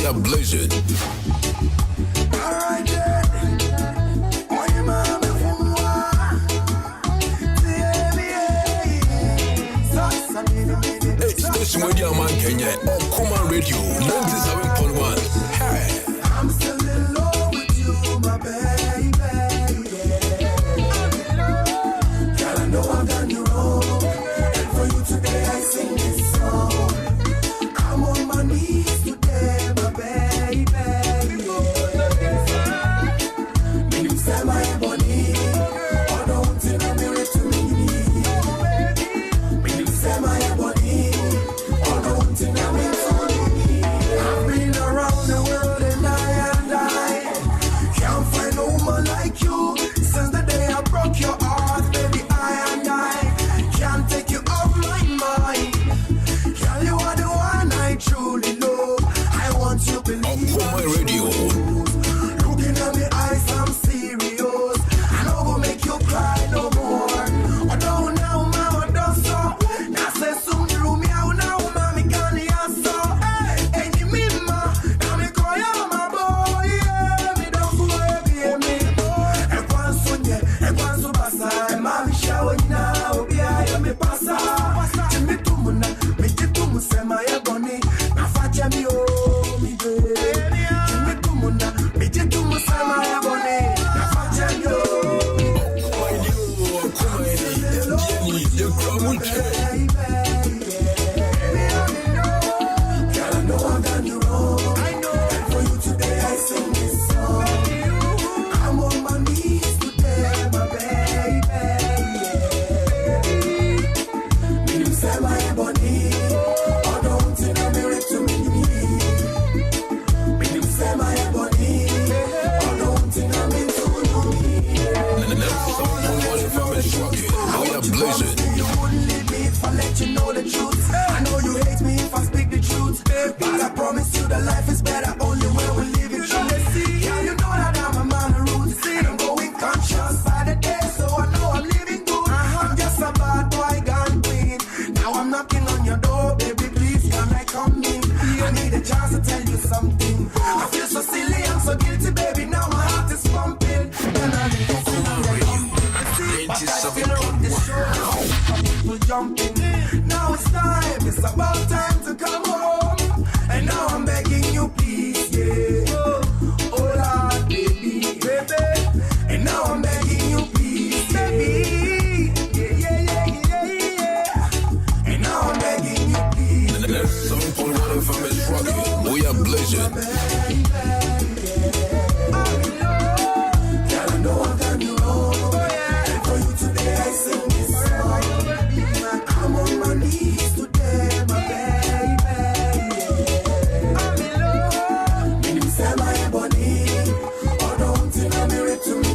We are blazing. Alright then. Station Radio Man Kenya on Kuma Radio 97.1. Hey. I'm still in love with you, my baby. Girl, I know I've done you wrong, and for you today I sing this song. I'm on my knees today, my baby. Me you say my body, oh don't you know me to me. Me you say my body. I've been around the world and I can't find no woman like you. Since the day I broke your heart, baby, I can't take you off my mind. Girl, you are the one I truly love. I want you to believe my radio. Looking at me eyes, I'm serious. I don't go make you cry no more. Oh, don't now, mama, don't so. Now say soon through me out now. Now it's time, it's about time to come home. And now I'm begging you, please, yeah. Oh Lord, baby. And now I'm begging you, please, baby. Yeah. And now I'm begging you, please. And there's some point where the fam is rocking. We are blazing. Girl, I know I've done you wrong. And for you today I sing this song. I'm on my knees today, my baby. I'm in love. Me you say my body, oh don't you know me to me.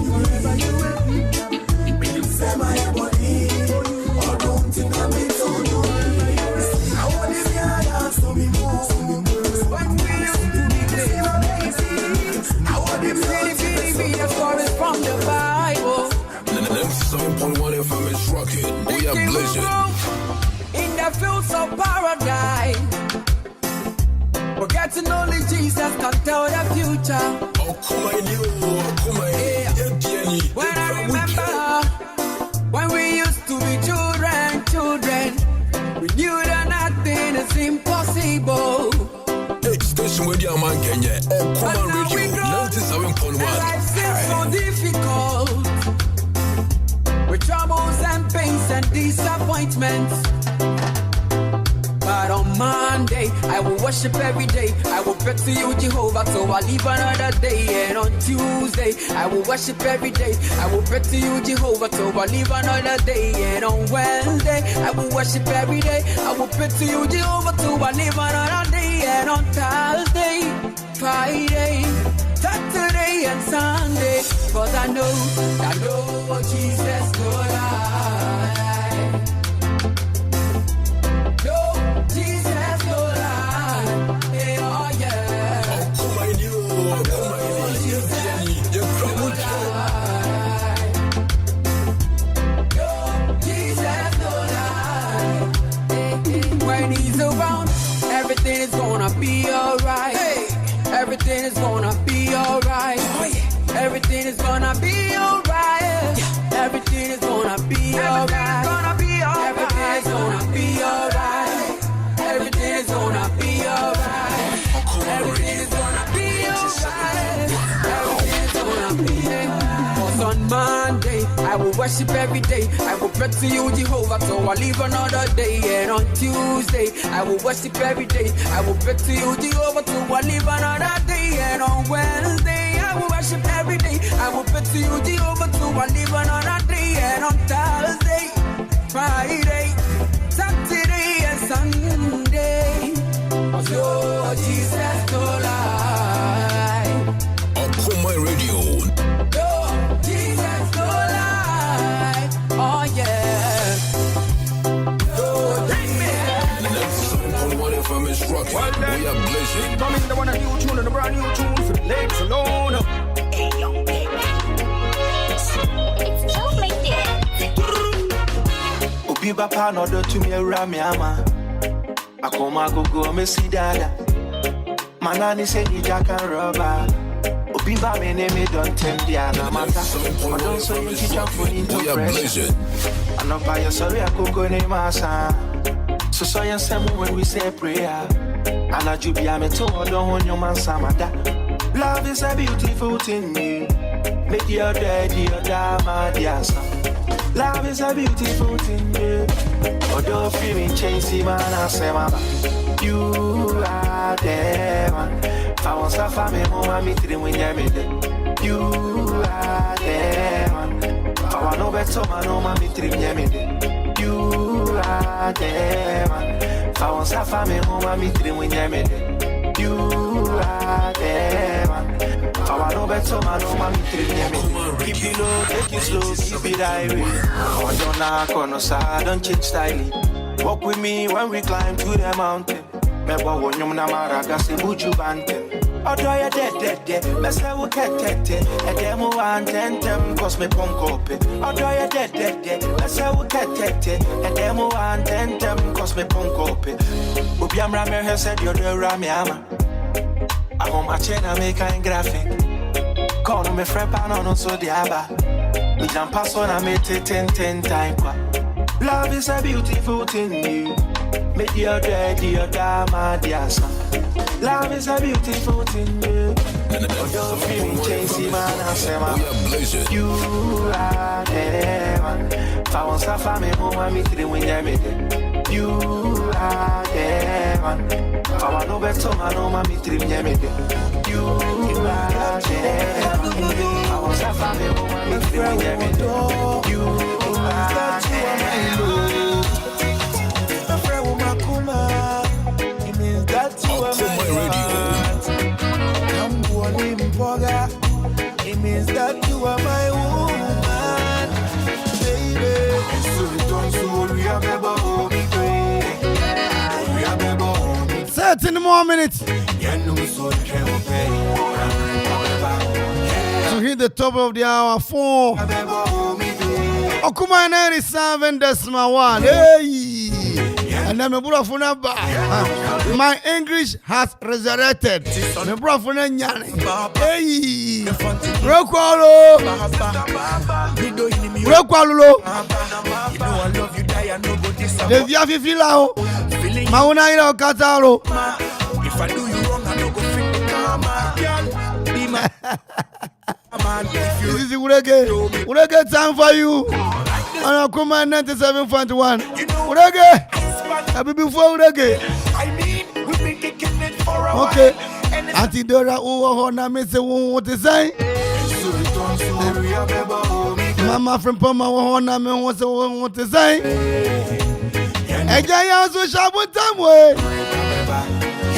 Me you say my body, oh don't you know me to you. I want this guy dance to me move. What will you do me, baby? I want this baby that's coming from the Bible. And there's some point where the fam is rocking. We are blazing. In the fields of paradise, forgetting only Jesus can tell the future. When I remember when we used to be children, we knew that nothing is impossible. Hey, Station Radio Man Kenya on Kuma Radio 97.1. Life seems so difficult, with troubles and pains and disappointments. But on Monday, I will worship every day. I will pray to you, Jehovah, so I'll live another day. And on Tuesday, I will worship every day. I will pray to you, Jehovah, so I'll live another day. And on Wednesday, I will worship every day. I will pray to you, Jehovah, so I'll live another day. And on Thursday, Friday, Saturday, and Sunday, 'cause I know Jesus no lie. When he's around, everything is gonna be alright. Hey. worship every day. I will pray to you, Jehovah, so I live another day. And on Tuesday, I will worship every day. I will pray to you, Jehovah, so I live another day. And on Wednesday, I will worship every day. I will pray to you, Jehovah, so I live another day. And on Thursday, Friday, Saturday, and Sunday, oh, Jesus, no lie. Okuma Radio. Oh, Jesus, no lie. Oh, yeah. Oh, Next on one FM is rocking. We are blazing. Coming the one a new tune and a brand new tune for the legs alone. Hey, yo, hey, it's all like that. Obiba pa no do to me rami ama. Akoma gogo me si dada. Manani say ni jaka roba. Obiba me ne me don tem dia na mata. I don't so you jump for into We are pressure. blazing. I know by your sorry I could go ne masa. So you say when we say prayer. And I jubi ame to don't want your man samada. Love is a beautiful thing. Make your daddy your dama dear son. Love is a beautiful thing, yeah. Although feeling chasing man, I say, mama, you are there, man. If I want to find me, mama, me three when you're me there. You are there, man. If I want no better, man, mama, me three when you're me there. You are there, man. If I want to find me, mama, me three when you're me there. You are there, man. I want no better man, no man, keep it low, take it slow, keep it highway. On your knock on the side, don't change style. Walk with me when we climb to the mountain. Meba when you're Namaraga, say, Buju Banten. Although you're dead, let's have a cat, a demo and ten, cause me punk up. Although you're dead, let's have a cat, a demo and ten, cause me punk up. Ubiam Rammer has said you're the Ramiama. I'm on my chain, I make a graphic. Call me friend, no so diaba. We jump pass on, I made it 10 times. Love is a beautiful thing, you. Make your daddy, your dama, dear son. Love is a beautiful thing, you. Although feeling chasing man, I say, man, We are blazing. you are there, man. If I want to find me, mama, me three when you're me there. You are there, man. I want no better man, no man, me three when you're me there. You are there, man. I want to find me, mama, me three when you're me there. You are there, my friend, Makuma. It means that you are Okuma Radio. It means that you are my woman, baby. So return soul, we are never home, we are never home. 13 more minutes to hit the top of the hour 4. Okuma 97.1. Hey! And then my English has resurrected. My brother, hey, Rokwalo, the Viafi Filao, Mauna ila Kataro. If I do you wrong, I don't go fit the karma. This is Urege time for you. On Okuma 97.1. Urege. Happy before Urege. I mean, we've been kicking it for a Okay. while. Auntie Dora, who na me say what to say? Mama from Poma, who na me what to say? Ejaya also shabu tamwe.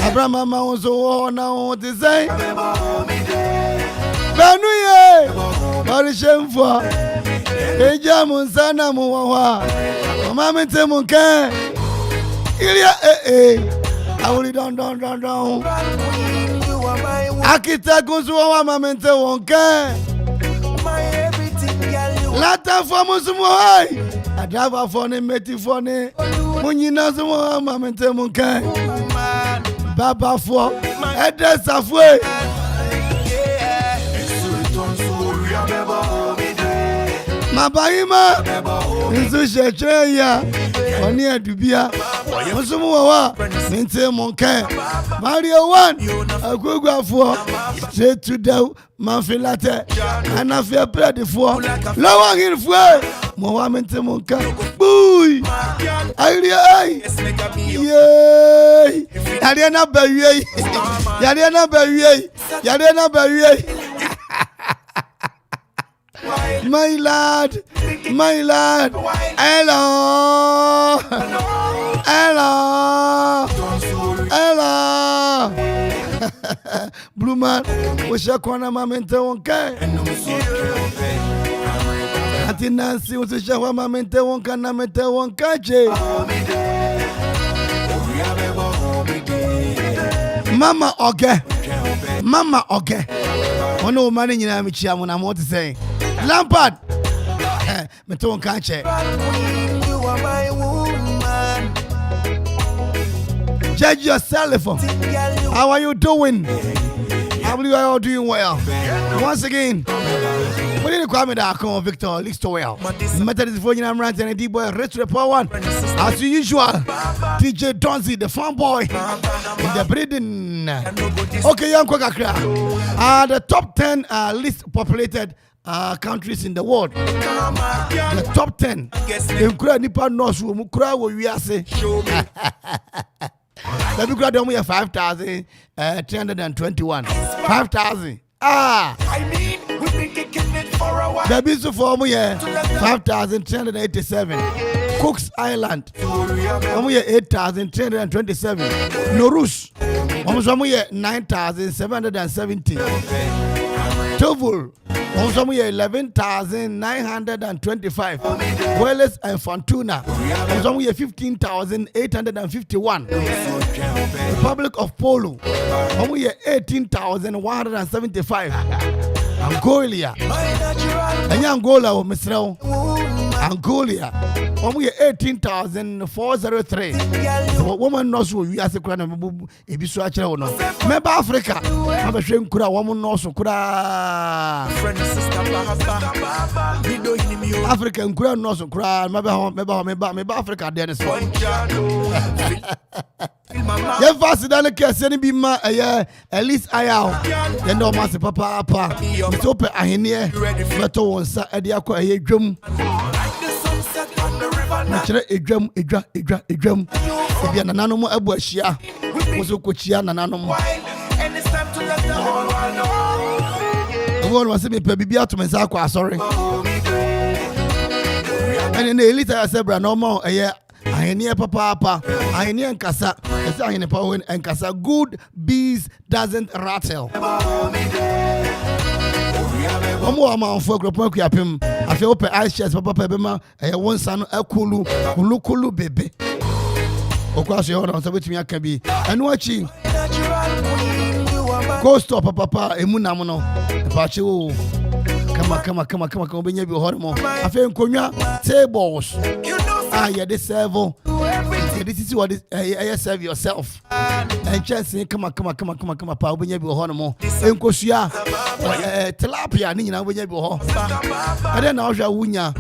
Abraham mama also na what to say? Banuye, Marishemfo. Eja munsana muwawa. Mama temunka. Ilia I will down. Akita Gunsuwa Mamente Wonka. Lata for Musumoi. I drive a phone, meti phone. Munina Suwa Mamente Munka. Baba for address of way. Mabaima Nzu Shecheya Oni adubia. Musumu wa mente monkan. Mario 1 agugafo. Straight to the manfilate. Anafia bread for. Lower hill for. Mo mente monkan. Boy. Ai. Yay. Yariana bawie. Yariana bawie. Yariana bawie. My lad, hello, Blue man, we shall corner my mental one can. Auntie Nancy was a shower my mental one can, I mental one catch. Mama, okay. One old man in Yamichi, when I'm what to say. Lampard, me don't catch it. You are my woman. Judge yourself. How are you doing? I believe you are all doing well. Once again, we didn't call me that call Victor Listowell. Method is for you. I'm ranting and D-boy rich report one. As usual, DJ Donzi, the fun boy, in the breeding. Okay, young Kwakakra. The top 10 least populated countries in the world. The top 10. Including Nippon North, Mukura, we are saying. Let me grab them 5,321. 5,000. I mean, we've been kicking it for a while. The business for me 5,387. Cook's Island. 8,327. Norus. 9,770. Tovul. 11,925. Wales and Fontuna. 15,851. Republic of Polo. 18,175. Angola. Angola or Misrao. Angola. 18,403. Woman knows who you as a crown of Ebisuacha or no. Member Africa. I'm a shame Kura, woman knows Kura. African Kura knows Kura. Member Africa, Dennis. Yes, fast than a case, any be my at least I out. You know, Master Papa, it's open. I hear Beto on Sadiako, a drum. A drum. If you're an animal, a bushia, was a coachia, an animal. And it's time to let the whole world know. The world was a baby out to my sorry. And in the elite, I said, no more a year. I near Papa, I near Casa, I in a power and Casa. Good bees doesn't rattle. One more amount for Gropoki up him. I feel open ice chest, Papa Pebema, and one son, a Kulu baby. Of course, you hold on to me, I can be. And watching Go stop, Papa, Emunamono, Pachu. Come on, be near your hormone. I feel Konya tables. Yeah, this servo. This is what is serve yourself. And just say, come on, Papa, be near your hormone. And Kosia, tilapia, Nina, when you go. I don't know how Wunya.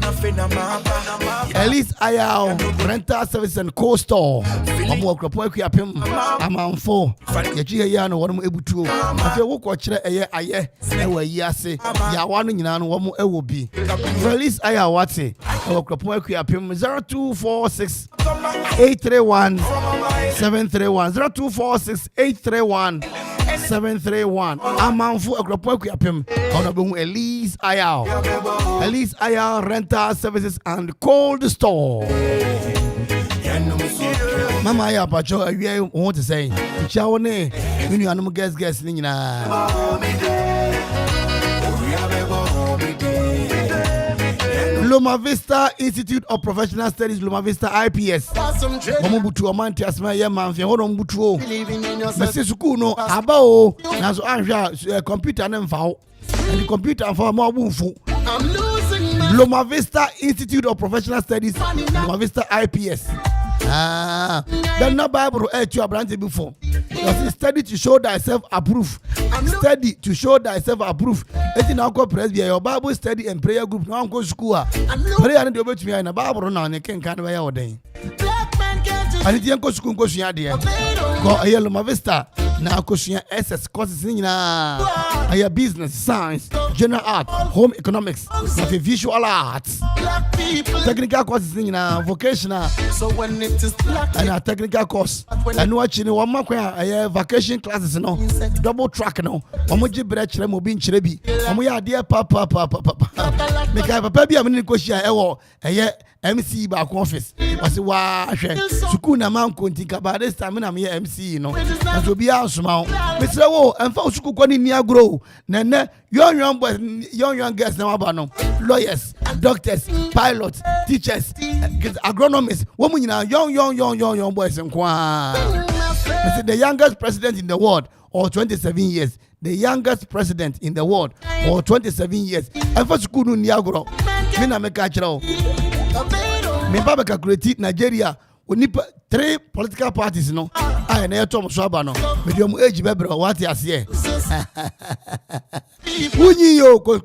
At least I am rental service and co-store. I'm walking up him. I'm on 4. Yano, what I'm able to. I feel walk watch a year, yase. Yawan, what more it will be. At least I am what's it. I walk up 0246 831 731 0246 831 731. I'm on for a group work up him. On a Elise IR rental services and cold store. Mama, I have a joy. I want to say, Chawne, when you animal guess, Loma Vista Institute of Professional Studies, Loma Vista IPS. Momubutu amanti asma ye manfi hono mbutu. Mesi sukuno abao nazo anja computer na mfao. And the computer mfao mo abufu. Loma Vista Institute of Professional Studies, Loma Vista IPS. Then no Bible to branch before. Study to show thyself approved. Study to show thyself approved. It's now called Presbyterian. Your Bible study and prayer group. Now go school. Prayer and the Bible and the Bible now. You can't carry away all day. ani die nko sukuu nko sua de ko aye Loma Vista na akosua SS courses ni na aye business science general art home economics na visual arts technical courses ni na vocational So when it is black, and technical course and watching one makwa aye vacation classes no double track no omoji bre kire mo bi nkire bi omo ya de papa me kai papa bi amini ko hia ewo aye MC ba office wase wa hwe sukuu na man kontika ba this time na me MC no so bi asoma me sire wo emfa sukuu ko ni ni agro na ne young girls na waba no lawyers doctors pilots teachers agronomists women nyina young boys nkwa. The youngest president in the world or 27 years. The youngest president in the world or 27 years. And for school no niagro. Me na me ka kire o. Me baba calculate Nigeria onipa 3 political parties no. I na etom so aba no. Me dem age bebro what you say. Wunyi yo ko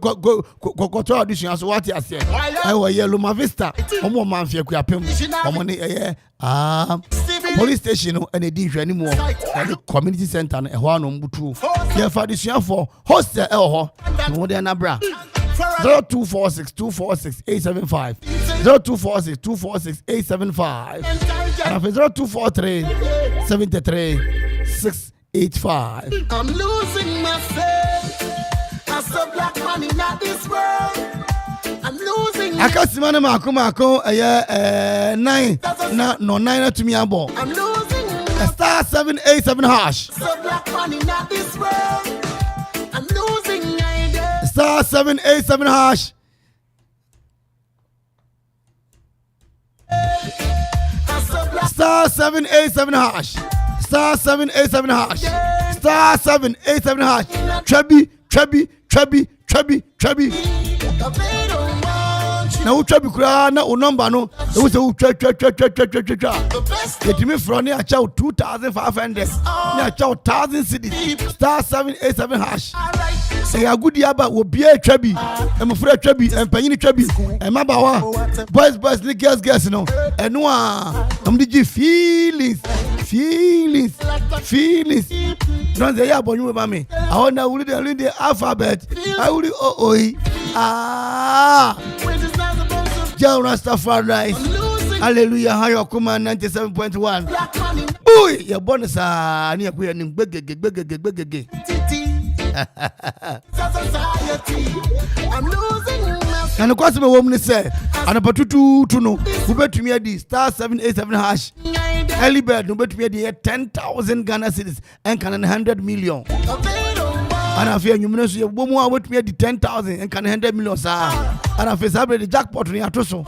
audition so what you say. I wa ye Loma Vista. Omo man fie ku apem. Omo ne police station no and di hwani mu o community center no ehwa no mbutu ye fa disua for hostel ho no de na bra 0246246875 0246246875 and 0243738685. I'm losing myself. I saw black man in this world. I'm losing. Akasimane mako 9 na no 9 to me abo. I'm losing. Star 787 hash. So black man in this world. I'm losing. Star 787 hash. Star 787 hash. Star 787 hash. Star 787 hash. Trebi. Na utwabi kura na o number no e wo se utwa etimi from na acha 2500 na acha 1000 cedis star 787 hash e agudi aba wo bia atwabi e mo fura atwabi empanyini twabi e mabawa boys ni girls no eno a am di feelings don't say ya bonyu ba me I want to read the alphabet I will John Rastafari. Hallelujah. Hayo kuma 97.1. Boy, your bonus are near queen begege. I'm losing. And of course, my woman say, and about to know who bet me at the star 787 hash. Early bird, who bet me at the 10,000 Ghana cedis and can 100 million. And I fear you minister your woman with me at the 10,000 and can 100 million, sir. And I feel the jackpot in Atoso.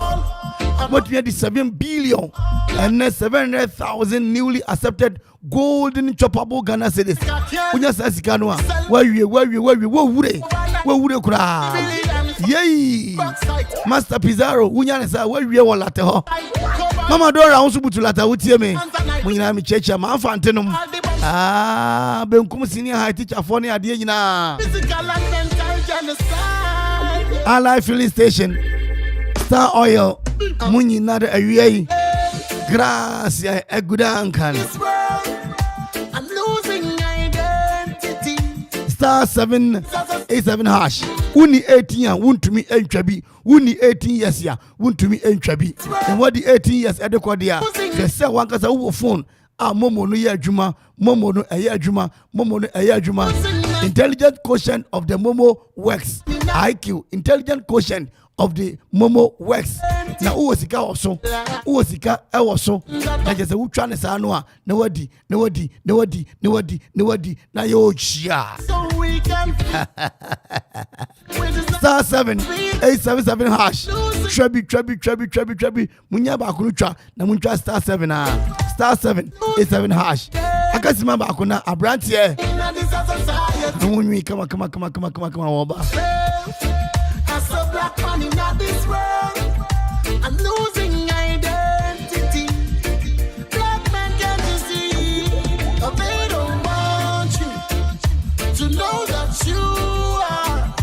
But we had the 7 billion and 700,000 newly accepted golden choppable Ghana cedis. We just ask Ganwa, where would cry? Yay! Master Pizarro, Unyanesa, where we all at her. Mama Dora also put to Lata with me. When I'm a church, I'm a fountain. Benkum senior high teacher for near Diana. Ally filling station. Star oil. Muni nada a Gracia a good uncle. I'm losing identity. Star 787 hash. Uni 18 won't to me and Chabi. Uni 18 years ya won't to me and Chabi. And what the 18 years at the Quadia? The sell one cause a phone. Momo no ya juma, Momo no aya juma, Momo no aya juma. Intelligent quotient of the Momo works. IQ, intelligent quotient of the Momo works. Na uosika also, uosika also. Na just a uchane sa noa, nobody, na yo chia. So we can Star 787 hash. Trebi. Munya ba kunucha na muncha star 7 Star 787 hash. Akasima ba kuna abrantie. Munyi kama woba. I saw black man in this world. I'm losing identity. Black man, can you see? Oh, they don't want you to know that you are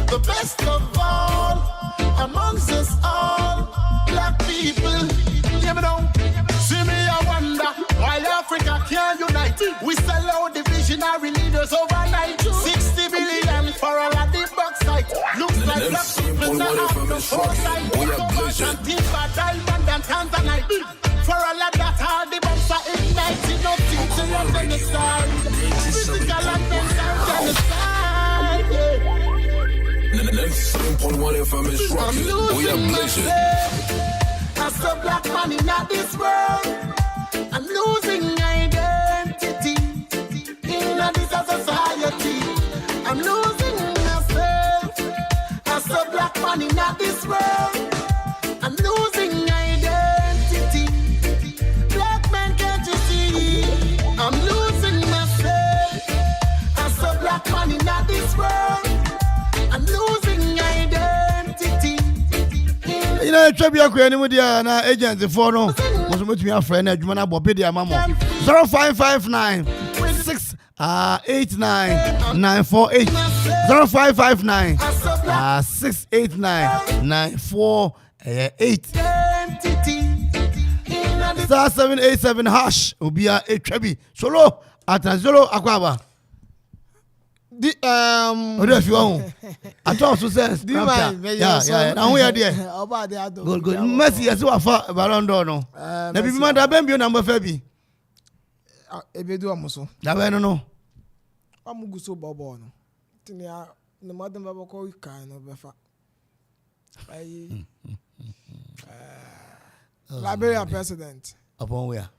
the best of all amongst us all. Black people, hear me now. See me, I wonder. infamous rockin', we are blazing. Diamond and Tanzanite. For all of that, all the bombs are igniting. No teaching of genocide. Physical and mental genocide. 97.1 infamous rockin', we are blazing. As a black man in this world, I'm losing identity in this society. I'm losing myself. As a black man in this world, I'm losing identity. Black man, can't you see? I'm losing myself. As a black man in this world, I'm losing identity. You know, Trabia Quenimudia and our agents for no. Was with me a friend at Jumana Bobidia Mamo 0559 689 948 0559 689 948 star 787 hash Ubia a Trabi solo at Zolo Aquaba. What if you want? I thought so says. Yeah. Now we are there. Good. Mercy as well for Baron Dono. Never be mad. I been your number, Fabi. Ebedu amuso. I don't know. Amuguso bobo no. Tinia no madam baba ko kan no befa. Ayi. Liberia president. Upon where?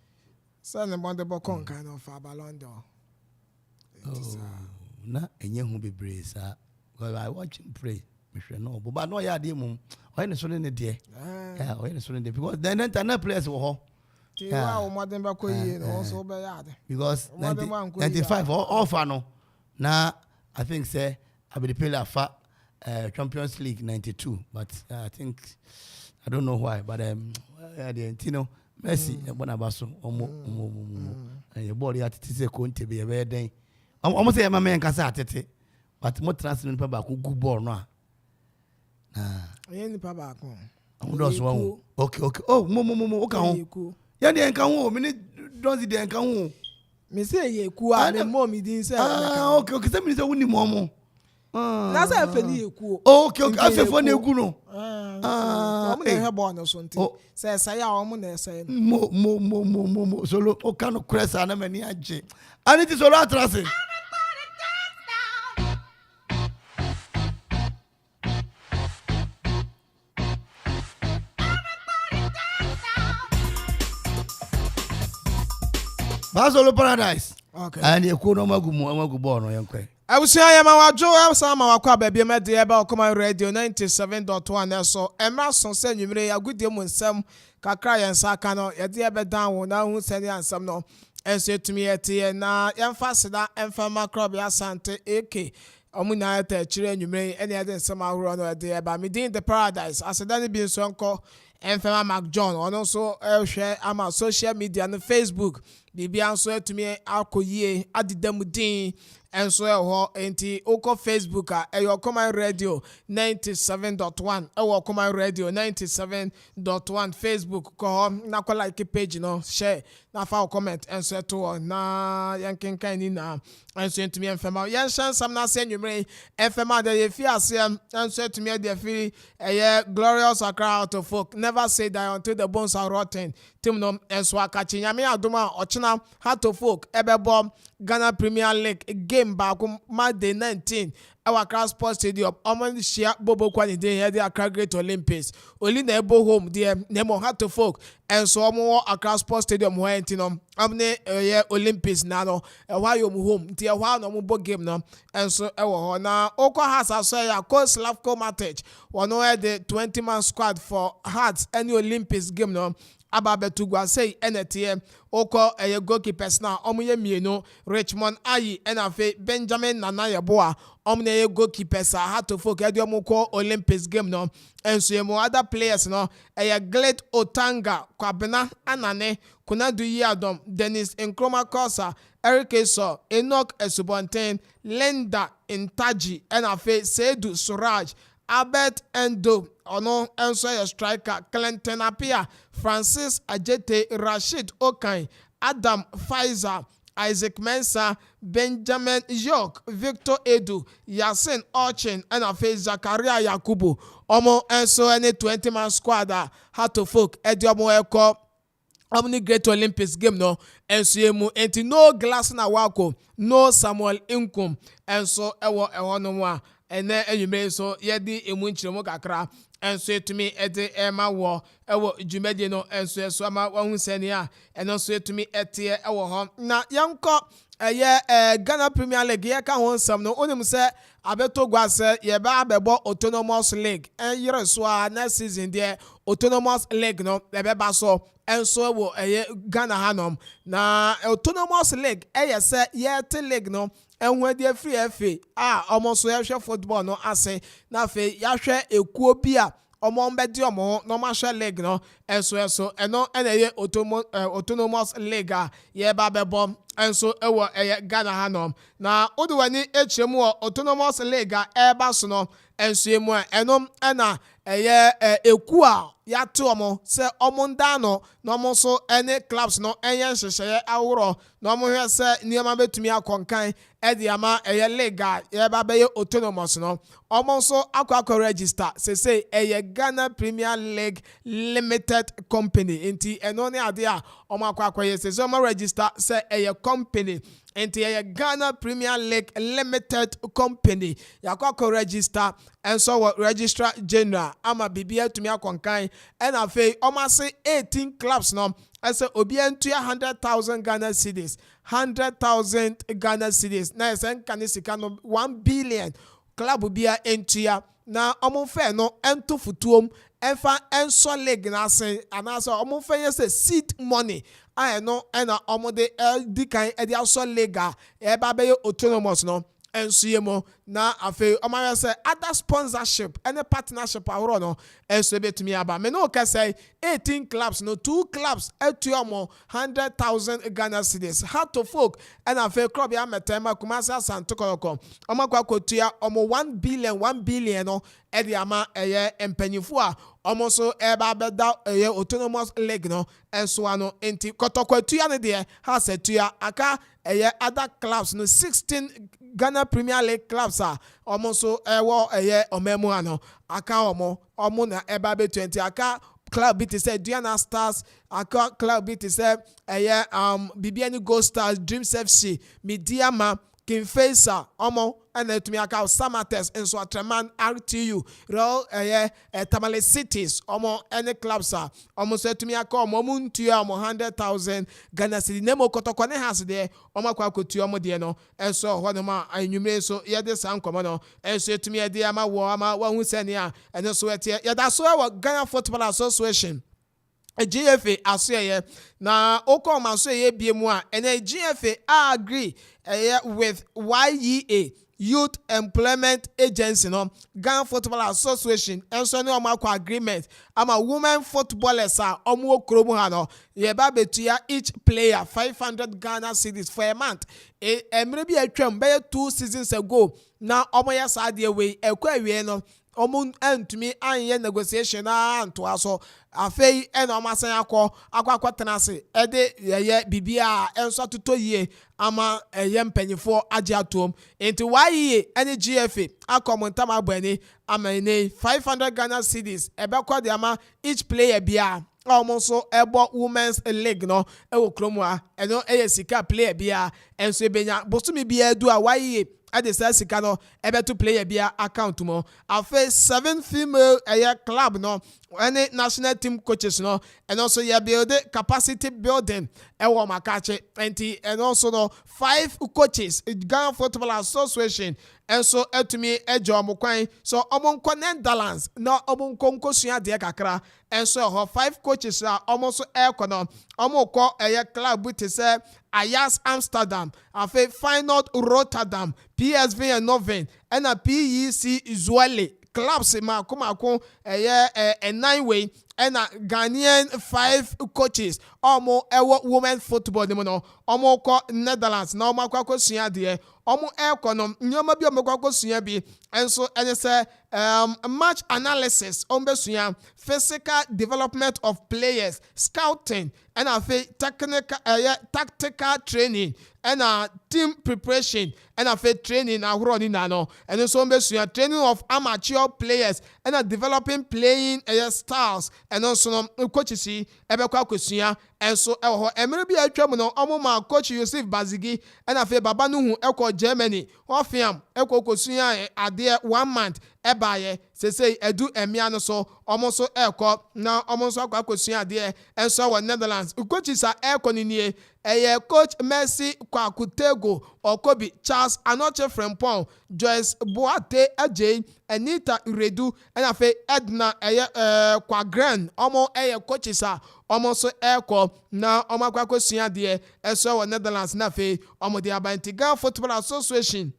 Say no madam baba kon kan no fa Ballon d'Or. Na enye hu bebre sa. Because I watch him pray. Me sure no. But no ya dey mum. Why no so ne dey? Yeah, why no so ne dey? Because the internet players were ho. Yeah, madam baba ko yi no so be yade. Because 95 all fa no. Now I think say I be the player for Champions League 92, but I think I don't know why, but the Tino Messi Bonabaso and your body at say Conte be a very day. Almost say my man can say it, but more transferring paper could go born. Nah, any papa. Okay. Oh, Momo, okay. Yeah, the encounter, minute don't see the encounter. Me say ye ku a me mom din say okay say me say woni mom na say afeli ye ku okay afefo na egu no mo na he bo no so nti say say ya o mo na say mo solo o kan kresa na mani age ani ti solo atrase Basolo Paradise. Okay. And you could no magu born or young quay. I will say I am our Joe, I was some of our baby met the about Common Radio 97.1. So Emerson send you a good deal when some Kakra and Sakano, a dear bed down now who send you some no. And say to me at the na Enfasida and Fama Crobia Sante AK. Omunite children you may any other summer run or dear by me in the Paradise. As a Danny being so called Enfema Mac John, and also share our social media on Facebook. Bibi answer to me akoye adidamudin enso eho enti oko Facebook your Common Radio 97.1 Common Radio 97.1 Facebook ko na ko like page no share na fa comment enso to na yankin kan ni na enso to me enfema yan shan sam na say nwumre enfema de ye fi ase enso to me de fi glorious Accra out of folk never say die until the bones are rotten tim no enso akachi nyame adoma ochina heart of folk ebebo Ghana Premier League game back Monday 19 our Accra Sports Stadium Omani Shia Bobo Kwani dey here the Accra Great Olympics only na ebo home there nemo heart of folk and so more Accra Sports Stadium where intino amne Olympics na no why you home there why no mo game no and so ewo na oko has asay Coach Slavko Matic one the 20-man squad for Hearts any Olympics game no Ababetugwa say NTM oko goalkeepers na omuye mieno Richmond Ayi enafe Benjamin Nanayeboa omne goalkeepers had to focus ko Olympics game no enso emo other players no Glade Otanga Kwabena Anane Kunadu Yadom Dennis Nkrumah Kosa Eric Eso Enoch Esubonten Lenda Intaji enafe Seydou Suraj Albert Endo ono enso striker Clinton Apia Francis Ajete Rashid Okai Adam Pfizer Isaac Mensah, Benjamin York, Victor Edu, Yasin Ochin, and afei Zakaria Yakubu. Omo enso any 20-man squad had to folk edi omo eko Omni Great Olympics game no enso emu enti no Glass na wako no Samuel Inkum enso ewo no mo a ene enwumre so yedi emu nchiremo kakra enso etumi ede ema wo ewo dwumadi no enso ama wahu sene a eno so etumi etie ewo ho na yanko Ghana Premier League ye ka ho nsam no onim se abeto gwase ye ba abebo Autonomous League yere so a next season there Autonomous League no ebe ba so enso wo Ghana hanom na Autonomous League se yete league no enwe die free FA almost ya hwe football no ase na fe ya hwe ekuo bi a omo mbedi omo no ma hwe league no enso eno eneye Autonomous League ye ba bebo enso ewo Ghana hanom na odwani echemu Autonomous League eba so no enso emu enom ena eku a ya to omo se omo ndano no omo so any clubs no enye hyehyeye aworo no omo hwe se niema betumi akonkan ediama league ye ba be Autonomous no omo so akwa register say Ghana Premier League Limited Company enti eno ne ade a omo akwa ye say omo register say company enti Ghana Premier League Limited Company yakwa register enso registrar general ama bibia tumi akonkan and afei omase 18 clubs no ese obi entu 100,000 Ghana cedis 100,000 Ghana cedis na ese nkane sika no 1 billion club bia entua na omonfe no ento futuom enfa enso league na ase anase omonfe yese seed money no ena omode dikan edi aso league eba be Autonomous no ensuyemo na afei omaya say other sponsorship any partnership awro no enso betumi aba me no ka say 18 clubs no 2 clubs etuomo 100,000 Ghana cedis how to folk and afei club ya metema Kumasi Santokoko omakwa kotua omo 1 billion no edi ama empanyifo a omo so eba beda Autonomous League no enso ano enti kotokotua ne de ha setua aka other clubs no 16 Ghana Premier League clubs omo so ewo omemu ano aka omo na eba be 20 aka club bit say Diana Stars aka club bit say Bibiani Gold Stars Dreams FC Midiama Kinfesa omo and to me aka Samates enso Atreman RTU Real Tamale Cities omo any clubs omo so to me aka omo muntua omo 100,000 Ghana cedi nemo kotoko ne has there omo kwa kotua omo de no enso ho no ma anwumre so ye de san komo no enso to me de ama wo hu sene a eno so etie ye da so e Ghana Football Association GFA aseye na okoma so ye biemu a ene GFA agree with YEA Youth Employment Agency no Ghana Football Association enso ne omakwa agreement ama women footballers omo okromu ha no ye ba betua each player 500 Ghana cedis for a month emre bi atwam be 2 seasons ago na omo ya saade we ekwa awie no omo antumi anye negotiation anto aso afei ena omasan akwa tenase ede ye bibia enso toto yie ama mpanyifo age atom enti why any GFA akomonta mabani ama ne 500 Ghana cedis ebekwa de ama each player bia almost so ebo women's league no ewo kromwa eno sika player bia enso benya bosumi bia du a why at the sika no to player bia account mo afa 7 female club no any national team coaches no and also you build capacity building ewo makache and also no 5 coaches Ghana Football Association and so to me ejo omokwan so omonko Netherlands no omonko nkosua de kakra and so 5 coaches are almost econo omoko club which is Ajax Amsterdam afa Final Rotterdam PSV Eindhoven and a PEC Zwolle clubs ma kuma ko 9 way and Ghanaian 5 coaches omo ewo women football ni mo no omo ko Netherlands na omo akwa sua de omo econom nyoma bi omo akwa sua bi enso ene se match analysis omo sua physical development of players scouting and tactical training and team preparation and training ahoro ni na no and so omo sua training of amateur players and developing playing styles and also no coaches ebe kwa kwesua enso eho emere bi atwam no omo ma coach Yusuf Bazigi and baba no hu ekọ Germany ofiam ekọ kosua ade 1 month ebaye sesei edu emia no so omo so ekọ na omo so akwa kosua ade enso wa Netherlands coaches a ekọ ni coach Messi Kwakutego Okobi Charles Anoche Frempong Joyce Boate Ajay Anita Uredu and Edna Kwagren omo coaches a omo so ekọ na omo akwa kosua de enso wa Netherlands na fe omo de Abantiga Football Association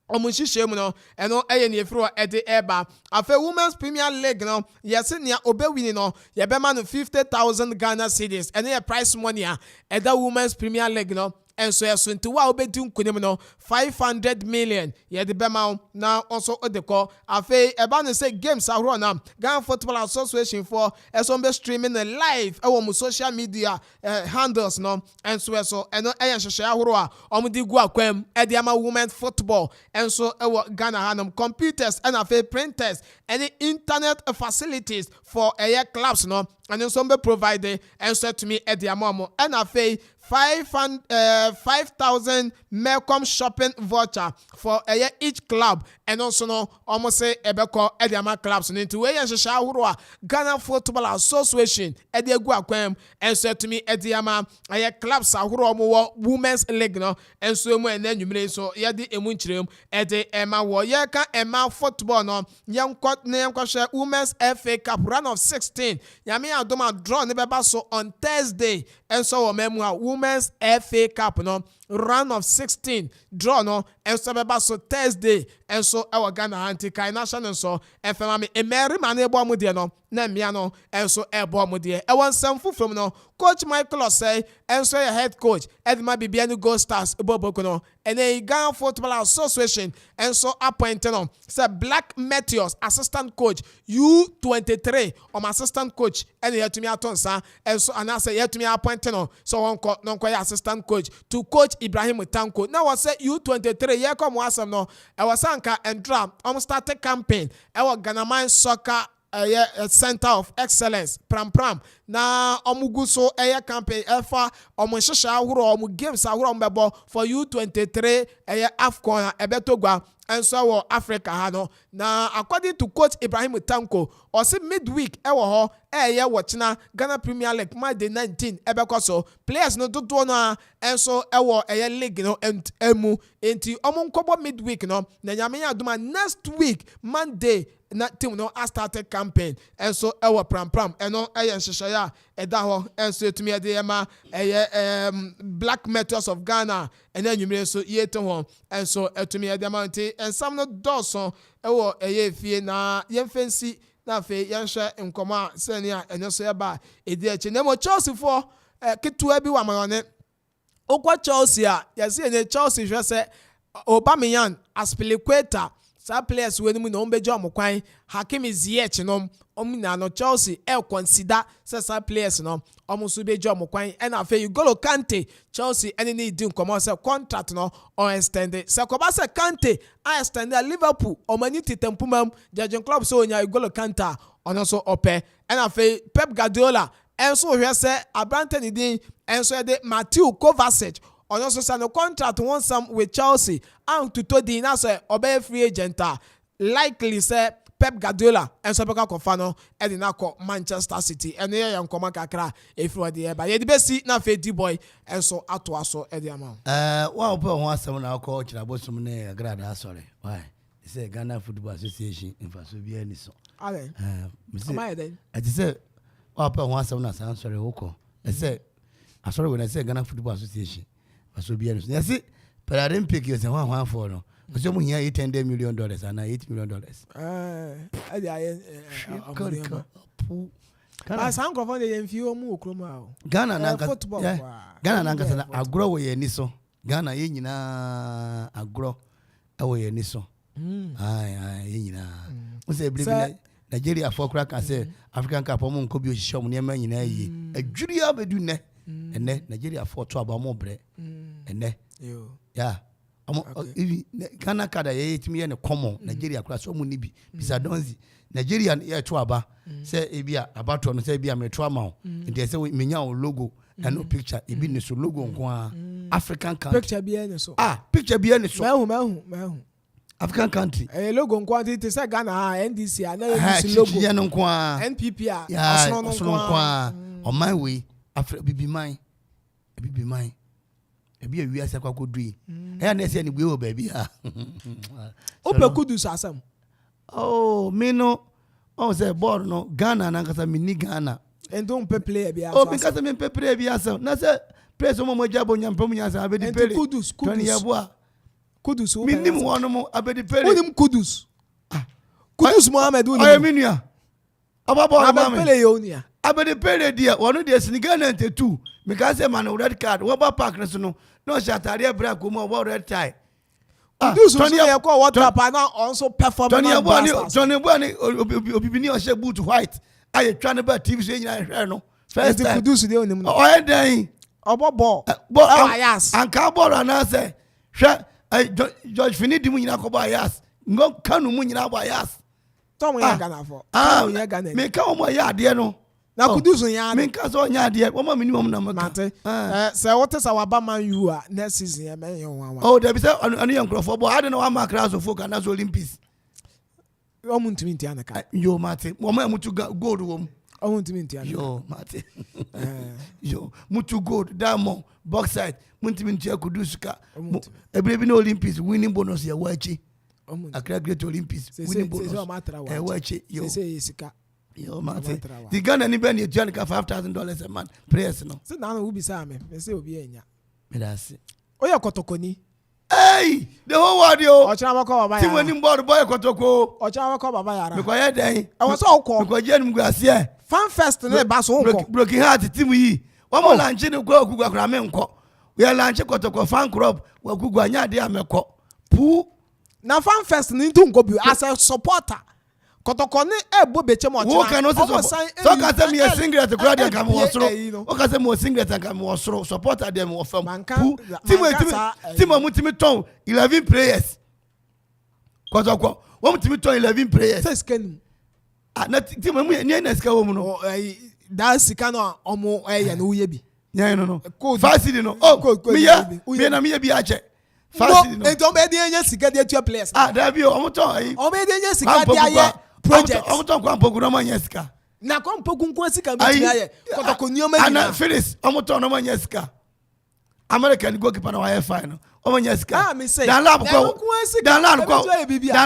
omushishem no eno ni efro ede eba afa Women's Premier League no yesi nia obewini no ye be ma no 50,000 Ghana cedis ene price money a eda Women's Premier League no enso yeso nti wa obedi nkunim no 500 million ye de be ma na also odeko afa eba no say games ahro na Ghana Football Association for eso be streaming live e wo social media handles no enso eso eno hwehwe ahro a omdi gu akwam e de ama women's football enso e wo Ghana hanum computers and afa printers any internet facilities for clubs no and so be provided enso to me e de ama and afa 5,000 Melcom shopping voucher for each club and also no almost say ebeko ediama clubs into we hwehwe ahoro a Ghana Football Association ediegu akwam and so to me ediama clubs ahoro omo women's league no and so mu enanwumire so ye de emu nchirem ede ema wo ye ka ema football no yenkwa hwe women's FA Cup round of 16 yame adoma draw ne beba so on Thursday and so wo memu a Women's FA Cup no round of 16 draw no and so beba so Thursday and so our Ghana anti-kai national so efema emeri mane ebo mu de no na mia no and so ebo mu de e won samfu from no coach Michael say and so your head coach Edma Bibianu Gold Stars Boboko no and a Ghana Football Association and so appointed no say Black Meteors assistant coach U23 assistant coach and here to me atonsa and so and I say here to me appointed no so one non assistant coach to coach Ibrahim Tanko now was say U23 here come wasam no I was anka and drum started campaign our Ghana Man Soccer a center of excellence pram na omugu so campaign efa omuhwehwe ahoro omu games ahoro mbebo for U23 AFCON ebetogwa enso wo Africa ha no na according to coach Ibrahim Tanko o say midweek ewo ho watchna Ghana Premier League Monday 19 ebekoso players no dodo na enso ewo league no emu enti omu nkobo midweek no na nyame ya aduma next week Monday na team no started campaign and so our pram eno nhyehyaya eda ho enso etumi ede ema Black Meteors of Ghana and enwumire so yete ho enso etumi ede ema nti ensam no doso ewo fie na yemfensi na fe yanhwe nkoma senia enyo so eba edi eche na mo Chelsea for ketua bi wa mayone okwa Chelsea yesi ene Chelsea hwese Aubameyang Aspilicueta sa players we no no bejo amokwan Hakim Ziyech no omina no Chelsea consider sa players no omusu bejo amokwan and afa N'Golo Kante Chelsea any need din come say contract no on extended se ko ba se Kante I extended Liverpool o mani titempumam Jurgen Klopp so onya N'Golo Kante ono so ope and afa Pep Guardiola enso hwe se abrante ni din enso de Matthew Kovacic on also sign a contract one some with Chelsea and to the now say obey free agent likely say Pep Guardiola and so beka kofano e di na ko Manchester City and here yan koma kakra if we dey ba ye di besi na fe D-boy and so ato aso e di ama wa ope ho asem na ko kira bosum ne agrada sorry why say Ghana Football Association in faso bi ani so ale my then I say wa ope ho asem na san sorry woko I say sorry when I say Ghana Football Association so be honest. Yes, Paralympic is one for no. So we here $800 million and $8 million. Asan krofon de yemfio mu okroma. Ghana na football. Ghana na nkasa na agro wo ye ni so. Ghana ye nyina agro wo ye ni so. Ai ye nyina. Wo say believe Nigeria for crack and say African Cup mo nko bi o hihye mo ne ma nyina yi. Adwuri abedu ne. Ene Nigeria for to aba mo bre. Ene. Yo. Yeah. Ghana kada ye timi ye ne common Nigeria kura so mu ni bi. Bisa donzi. Nigeria ye to aba. Say ebia abato no say ebia me to ama. Nti say menya o logo and no picture ebi ne so logo nko African country. Picture bi ene so. Picture bi ene so. Mehu. African country. Logo nko ti say Ghana NDC na use logo. Ye no nko NPP osno nko on my way bibi man. Ebi awi asa kwa kodui. Na say ni gbe o ba bi ha. Ope Kudus asam. Me no. Say board no Ghana na nkasa mini Ghana. And don't pay player bi asa. Me nkasa me pay player bi asa. Na say place mo jabo nyampam nyasa abedi pele. Kudus. Tony yabo. Kudus. Minim wono mo abedi pele. Onim Kudus. Kudus Mohammed onim. Oye minua. Ababo abedi pele yonia. Abedi pele dia wono dia Senegal 92. Me ka say man red card. Wo ba park no so no. No shatare bra ko mo red tie. Kudus Tony Yabo water na also perform. Tony Yabo obibini o she boot white. Aye twa ne ba TV so nyina hwe no. First time Kudus de onim no. Oye dan. Obobo. Ayas. Anka ball na say hwe George Finidi mu nyina ko ba Ayas. Ngo kanu mu nyina ba Ayas. Tom ya Ghana for. Me ka o mo ya ade no. Na Kudus ya. Me ka so nya ade. Wo ma minimum na maka. Say what is our Bama you are next season ya men yon Oh, there be say anu yan crofo but I don't know how my class of folk and that's Olympics. O muntimi ntia na ka. Yo mate. Wo ma mutu gold wo. O muntimi ntia. Yo mate. Yo mutu gold, diamond, bauxite, muntimi ntia Kudus ka. Every be no Olympics winning bonus ya wachi. Accra Great Olympics winning bonus. Wachi. Yo. Say sika. Yo mate. The Ghana ni ben you $5,000 a month. Prayers no. Say na who be say me. Me say obi enya. Me da say. Oya kotokoni. Hey, the whole world yo. Ocha wako baba ya. Ti woni board boy kotoko. Ocha wako baba ya. Me ko ye den. E won so ko. Me ko je nim guase. Fan fest ne ba so ko. Broken heart team yi. Wo mo lanche ne ko okugwa kra me nko. We lanche kotoko fan club wa kugwa nya de ameko. Pu na fan fest ni ntu nko bi as a supporter. Kotoko ni ebo beche mo wo kan no so ka say me singlet kra de kam wo soro. O ka say mo singlet kam wo soro. Supporter dem wo fam. Pu team mutimi ton 11 players. Kotoko wo mutimi ton 11 players. Say scan. Na team mu ni na ska wo mu no. Da sika no omo ya no ye bi. Nya no. Fasidi no. Oh, me na me bi a che. Fasidi no. Ento be dey nya sika dey 2 players. Da bi o mo ton ai. O be dey nya sika dey aye project. O mo ton kwa mpogu no ma nya sika. Na kwa mpogu nko sika be dey aye. Kotoko nyoma ni. Ana Phyllis o mo ton no ma nya sika. American goalkeeper na wa fine no. O ma nya sika. Dan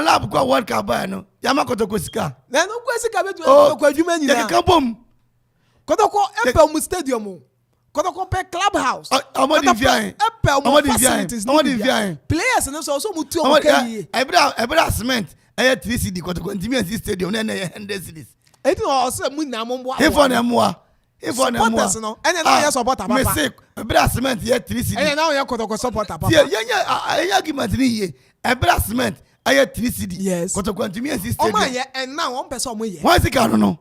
lab kwa World Cup ba no. Ya ma Kotoko sika. Na no kwa sika be kwa adwuma nyina. Ya ka bom. Kotoko Empel Stadium. Kotoko pe clubhouse. Amadi Vian. Amadi Vian. Players no so mutu o kai. Ebra cement. 3 CD Kotoko Ntimi Stadium na 100 CDs. Eti o se mu na mo mboa. Ifo na moa. Supporters no. Ene na ya supporter papa. Me say Ebra cement 3 CD. Ene na ya Kotoko supporter papa. Yenya argument ni ye. Ebra cement 3 CD. Yes. Kotoko Ntimi Stadium. O ma ye en na won person mo ye. Why sika no?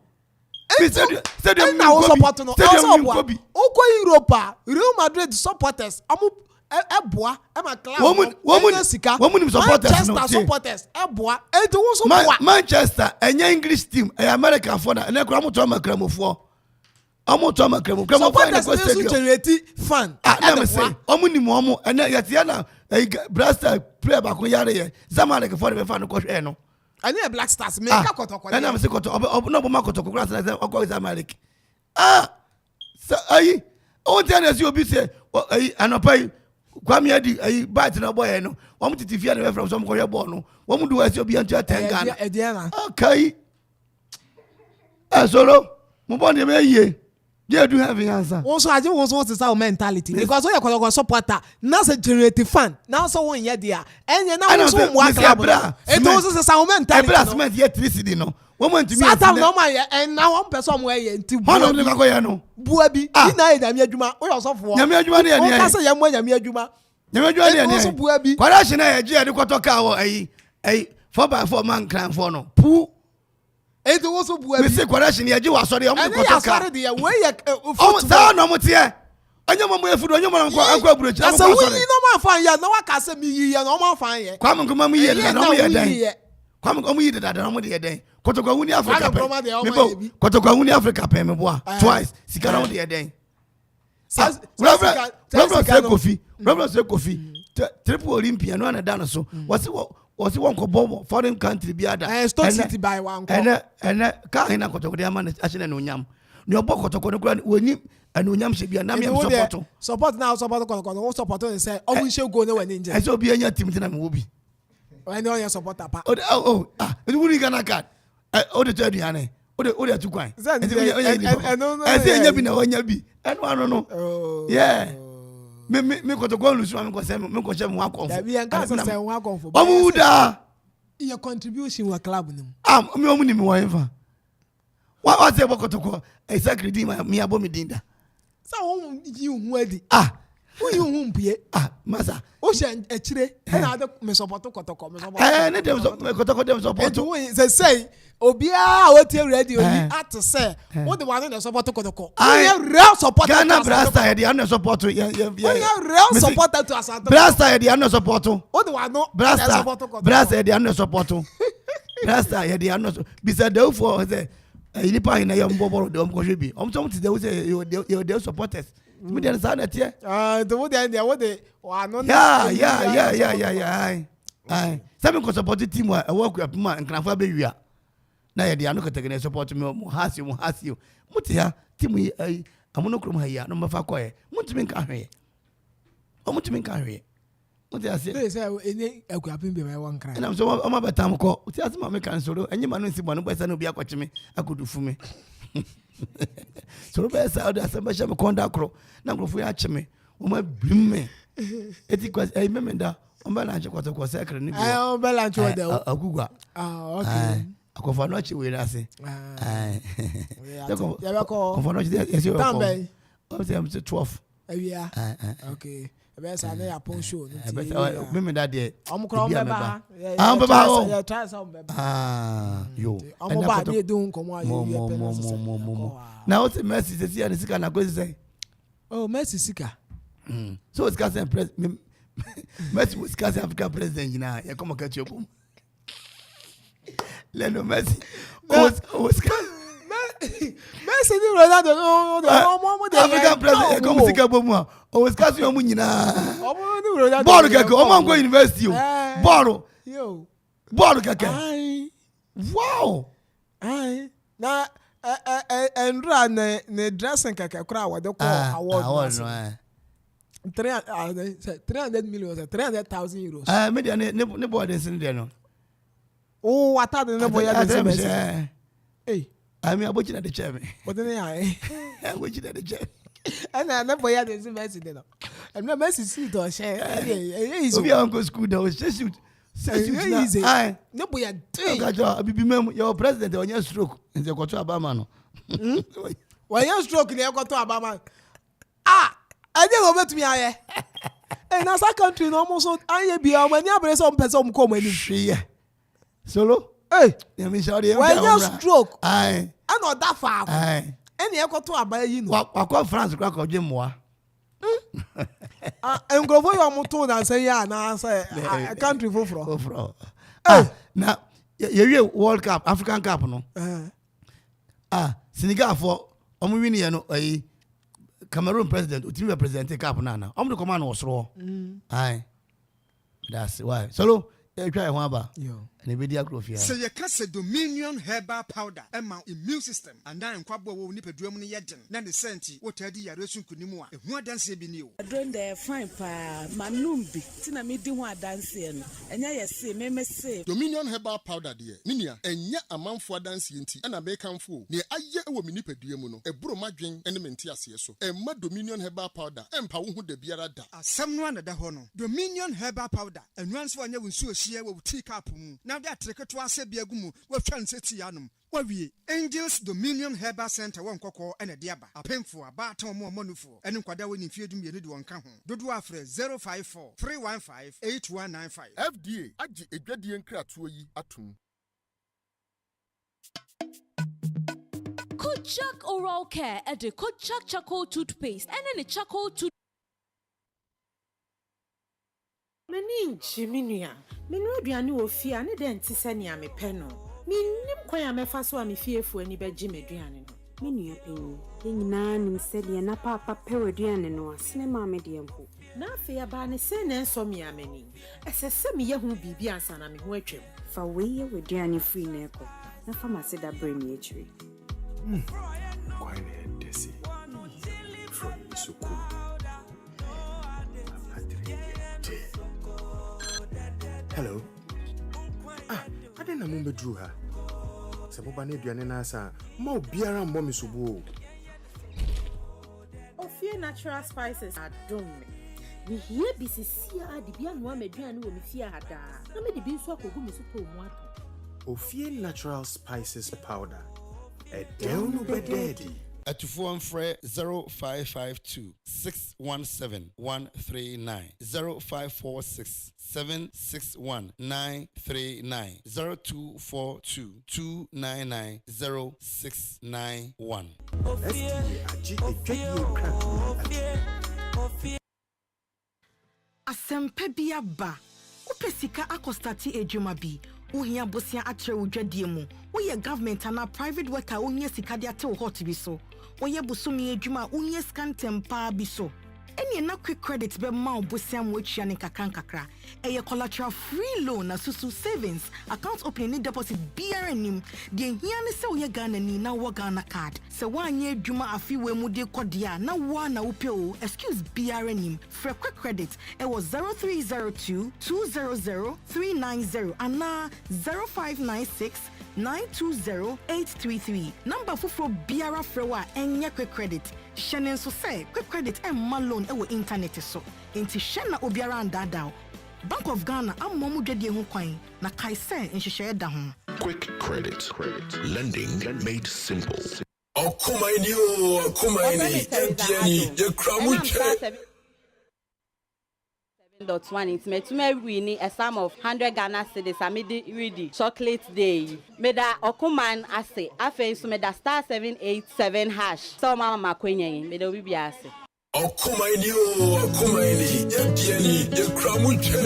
Stadium na support no. Stadium Oko Europa, Real Madrid supporters, amu eboa, e ma club. Woman supporters no. Manchester supporters, eboa. E do so boa. Manchester, enya English team, American for na ko amu to makramofo. Amu to makramofo. Supporters no generate fan. Na me say, amu ni mo amu, ena yatia na Brasta player ba ko yare ye. Zamalek for the fan ko hwe no. Ani e Black Stars me ka Kotoko. Na me say Kotoko, no bo ma Kotoko class na ko Zamalek. Ayi o ti ana si obi se ayi anopai kwami adi ayi bat na boy no wo mu titi fia na from some koye ball no wo mu do asi obi antu atenga na okay solo mo bon de me ye je do have answer won so aje won so what is our mentality because we Kotoko supporter na say generate fan na so won ye dia enye na won so mo club e to so say our mentality Ebra cement ye 3 CD no Woman to me. Satan no my and now one person where you to Hono ni kako ya no. Buabi ina e nyame adwuma o yo sofo. Nyame adwuma ne ya ne. O ka say yamo nyame adwuma. Nyame adwuma ne ya ne. So buabi. Kwara hye na ya je de kwato ka wo ayi 4x4 man clan for no. Pu. E do so buabi. Me say kwara hye na ya je wa sori am de kwato ka. Sorry dey we ye football. Sa no mo tie. Anya mo efudu anya mo anko aburochi. Asa wi no ma fan ya na wa ka say mi yi ya no ma fan ye. Kwa mo kuma mi ye na mo ye den. Kwa mo mu yi de da mo de ye den. Kotokwa huni Africa pe. Kotokwa huni Africa pe me boa. Twice. Sika na wo de den. Reverend say Kofi. Triple Olympia no na da so. Was one ko bobo foreign country bi ada. Stock City by one ko. Ene ka hina kotokwa de ama na achine na onyam. Ni obo kotokwa no kura woni anu onyam she bia na me support. Support now support kotokwa no support no say o mun she go no wani nje. E so bi anya team na me wo bi. Wani on your supporter pa. It wouldn't gonna cut. O de tell you ane. O de atukwan. Say nya bi na wanya bi. Eno ano no. Yeah. Me kotokwa lusu am ko say me ko che mo akonfo. Da bi en ka say mo akonfo. Omuda. Your contribution wa club nim. Me omu ni me wan fa. Wa say kotokwa e secret me abomi dinda. Sa won yi hu adi. Who you whom pie? Masa. Ocean a chire, and other me support kotoko, me support. Ne dem kotoko dem support. They say, Obia, what you ready at to say, what the one in the support kotoko. I real support. Ghana Brasta, the other support. Yeah. Real supporter to us. Brasta, the other support. What the one no Brasta, the other support. Brasta, the other. Beside the for the Nipa in a young bobo, the Omkojibi. Something they will say you're supporters. Me dey understand that here. The what they what they no. Yeah. Aye. Some ko support team wa work up man nkrafa be wia. Na ye dey anu ko take support me mo hasi. Muti ha team yi ai amono krom ha ya no mafa koye. Mutimi nka hwe. O mutimi nka hwe. Muti ase. They say any akuapin be my one cry. Na so o ma betam ko. Uti ase ma me kan soro. Enyi ma no nsi bo no boy say no bi akwache me akodufu me. So Robert said that some shame conda cro na grofo ya cheme o ma brim me eti kwa e memenda o ba na che kwatokwa secret ni bi o ba la ncho de agugwa okay akofa no chi we na se ya ba ko akofa no chi yes you tambe o say am 12 awia okay ebe sa na ya pon show no ti memenda de omkro beba beba ya try some beba yo omoba ni edun komo ayo na o say Messi say see and sika na go say Messi sika so it's Gaza president Messi was Gaza African president na ya come catch you Lionel Messi was Messi ni Ronaldo no de African president come sika bomu o was Gaza yo mu nyina omo ni Ronaldo ball keke o man go university o ball keke wow na Endra ne dressing keke kura wa de ko award no 300 million 300,000 euros media ne boy den sin there no wata de ne boy ya de Messi I mean abochi na de cheme but ne ai abochi na de cheme ana ne boy ya de Messi de no and Messi see to share obi an go school there was just shoot na ne boy ya gajo bibi mem your president onye stroke nze kwato abama no onye stroke ne kwato abama ade go betumi aye na sa country no almost anye bia o mani abere so mpese o mko mani hwe solo ya mi shawde ya when stroke and that far ene ekoto aba yi no wakwa France kwa ko dwemmoa engrofo yo moto na say ya na say country foforo na ye World Cup African Cup no Senegal for omo win ye no Cameroon president utimi represent Cup na omo de command osoro that's why solo e twa e ho aba na be dia crofia say ye kase Dominion herbal powder ema immune system and then kwabo wo nipadua mu ne yeden na ne senti wotadi yare sunkunimu a ehu adanse bi ni o adron de fine pa manum bi tina me di ho adanse no enya ye se me se Dominion herbal powder de ninia enya amanfo adanse enti na me kanfo ne aye ewo me nipadua mu no eburo madwen ene menti ase so emma Dominion herbal powder empa wo hu da biara da asem no anada ho no Dominion herbal powder enuanso anya wonsu ohie wo tea cup mu na now that treketo ase biagumu we twan seti anum wawie Angels Dominion Herbal Center won kokko ene de aba apemfo abaton mo manufo ene nkwada woni fiedum ye ne de wonka ho dodo afre 054 315 8195 FDA agi edwadie nkratoɔ yi atum. Kojak Oral Care and the Kojak Charcoal Toothpaste and then the Charcoal Tooth. Meni Jiminia, Menu Dianu Ofia, and then Tissania me penno. Minim Quaya me faso a me fearful any bed Jimmy Diano. Menu opinion, being nan said yana papa perodian and was cinema medium. Na fear bane send and so me a many. As a semi who be biasan and me watching. For we with Diani free neco. Na fama said that bring me a tree. Quite a desi. From Suku. Hello. I didn't know drew her. Sabobane Bianasa, more beer and mommy subu. Fear natural spices are done. We hear BCC the Bian woman Bian will fear her. I made the bean swap of whom is so much. Fear natural spices powder. A down bedaddy. At 0552 617 139 0546 761 939 0242 299 0691. Asempe bia ba. Upesika akostati ejuma bi. Uhia bosia atre udwadie mu. Uye government ana private worker unye sika de ate hot bi so. Oye busumi ejuma unye scan tempa bi so. Eni na quick credit be ma obosia mo atwa ne kakra. Eye collateral free loan na susu savings account opening deposit BRNim. De hia ne se oye Ghana ni na wo Ghana card. Se wanye ejuma afi we mu de kodia na wa na upe o excuse BRNim. For quick credit it was 0302 200 390 and na 0596 920-833. Number fufro biara frewa enye quick credit. Shenen so say quick credit and loan ewo internet so. Enti shena obiara andada. Bank of Ghana amomu dwede ho kwan na kaise nhihye da ho. Quick credit. Lending made simple. Okumaini. Entiani. Ye kramuche. .1 it me to me winning a sum of 100 Ghana cedis amidi ready chocolate day me da okuman ase afen so me da star 787 hash so mama kwenyen me da obi bia ase okumaini entiani ye kramuche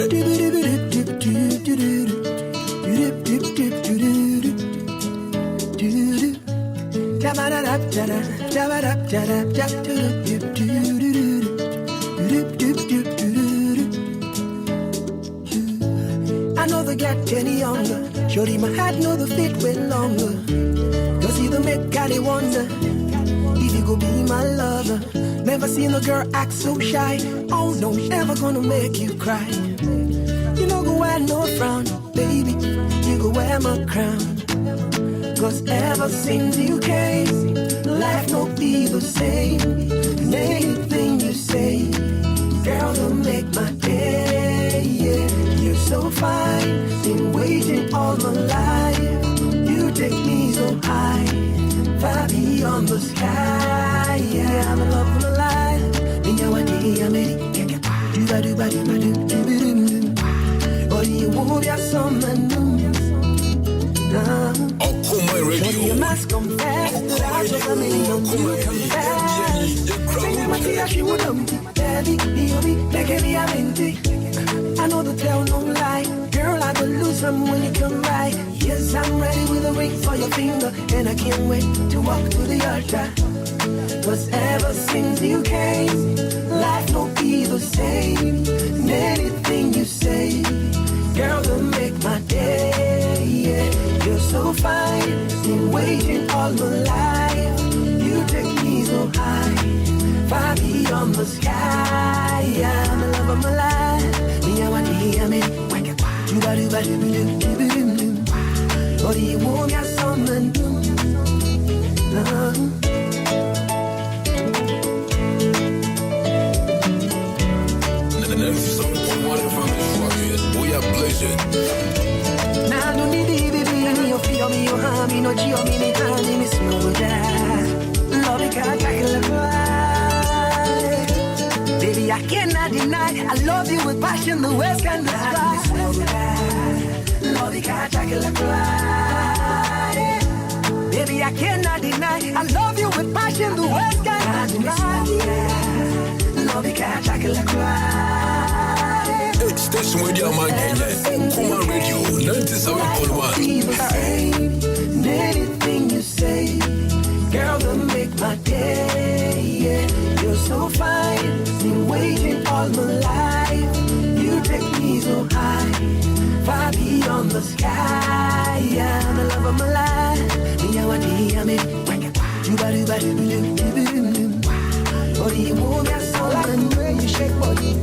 I know the get any younger. Shorty my heart know the fit way longer. Cause either make Cali wonder if you go be my lover. Never seen a girl act so shy. Oh no, never gonna make you cry. You know go wear no frown, baby. You go wear my crown. Cause ever since you came, life no be the same. And anything you say, girl, don't make my day. Yeah. You're so fine, been waiting all my life. You take me so high, far beyond the sky. Yeah, I'm in love with my life. In your day, I'm ready. Or you won't be summer noon. Radio. You must confess that I was a million. Confess. She would baby, make me a minty. I know the tell no lie. Girl, I will lose some when you come by. Yes, I'm ready with a ring for your finger. And I can't wait to walk to the altar. Cause ever since you came, life don't be the same. And anything you say, girl, will make my day. Yeah, you're so fine, been waiting all my life. You take me so high, far beyond the sky. Yeah, I'm in love of my life. Me, I want to hear me. Or do you want me something new? We are blazing. Now no need you feel me, you harm me, no geo me, me honey, me slow down. Love it, can't tackle the fly. Baby, I cannot deny, I love you with passion, the West can describe. Love it, can't tackle the fly. Baby, I cannot deny, I love you with passion, the West can describe. Love it, can't tackle the fly. Station Radio Man Kenya, Okuma Radio 97.1. Anything you say, girl, will make my day. Yeah. You're so fine, been waiting all my life. You take me so high, far beyond the sky. I'm the love of my life. Me, I want to hear me. You body, body, move your soul and way you shake body.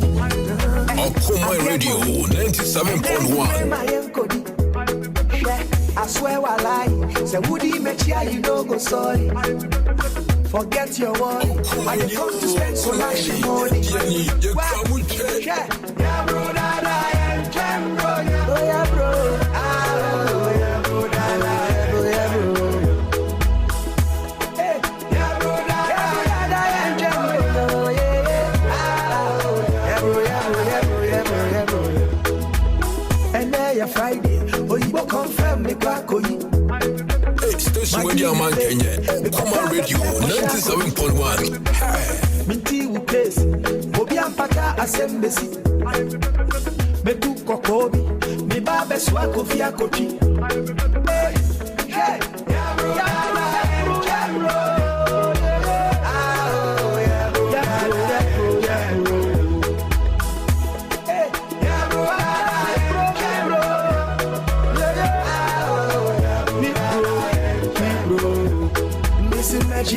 Okuma Radio 97.1. I swear I lie. Say Woody make sure you don't go sorry. Forget your worry. When it comes to spend so much money. Yeah, bro, that I am jam, bro. Oh yeah, bro. Oh yeah, bro, that I am, oh yeah, bro. Hey, yeah, bro, that I am jam, bro. Oh yeah, yeah, bro, yeah, bro, yeah, bro, yeah, bro, yeah, bro. And then you're Friday. Oh, you will confirm me back, oh you. Station Radio Man Kenya, Okuma Radio 97.1. Minti wu place, obi ampaka asembesi. Me tu kokobi, me babe swa kofi akoti. Hey, yeah, bro, yeah, bro.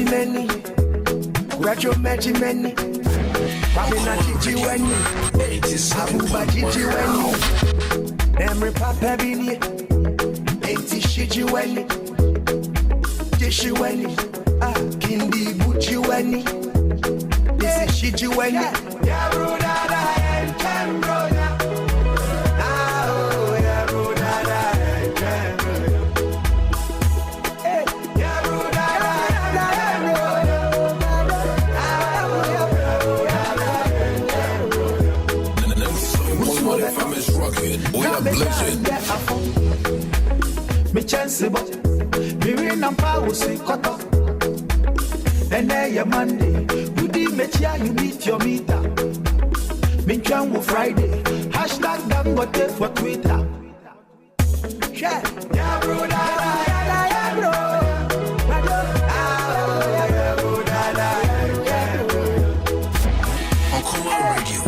Many, Rajo Many, Babina Gigi Wenny, Abuba Gigi Wenny, Emery Papa Bini, Ain't Shiji Wenny, Dishi Wenny, Kindi Buchi Wenny, this is Shiji Wenny, Yaruda and Cambroda. Me chance but me win and power see cut off. And then your Monday, you did me chia, you meet your meter. Me chan wo Friday, hashtag Dangote for Twitter. Yeah, yeah, bro, yeah, bro. Okuma Radio.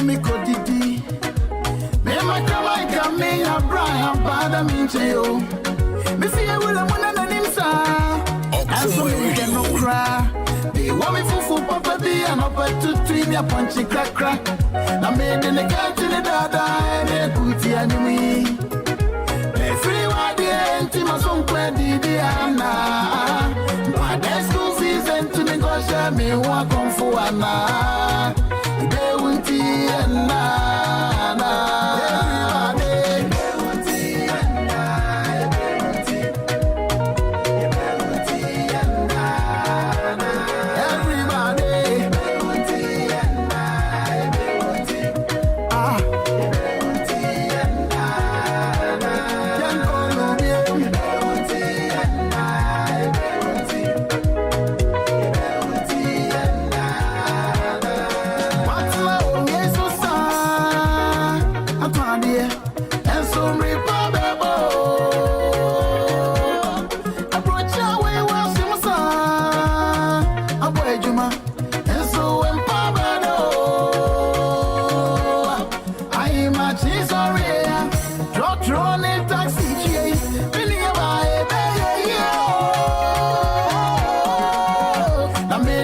Me kodidi, me makawai me Abraham bada mincheo. Me see you will mwana na nimsa. Aso me get no cry. They want me fufu papa be an upper to three me a punchy crack crack. Na me in the cat in the dada and a booty anime. Me free wadi enti mason kwa didi ana. But the school season to negotiate me wa kung fu ana. They won't see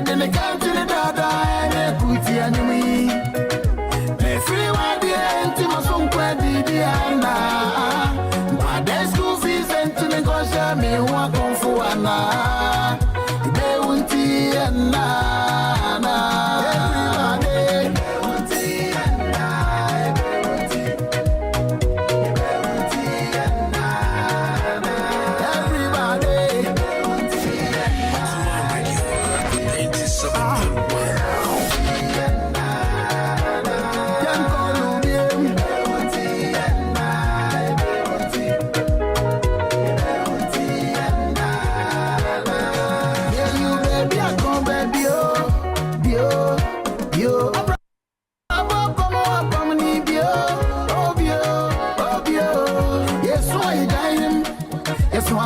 Then the country the dada and a booty anime.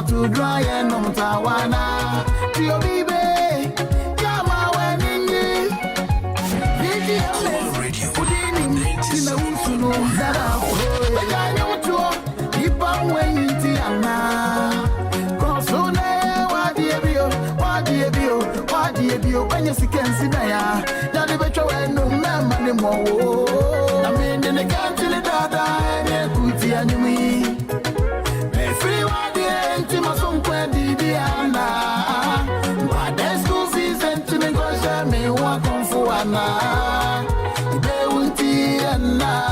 To dry and on Tawana, to your baby, Yama when you when you see can see there, Daddy Betcha and no man anymore. I mean, then they can't tell it that I put the enemy. Free one day, and my son, Diana. But there's school season to negotiate me, walk on for Anna. They won't see Anna.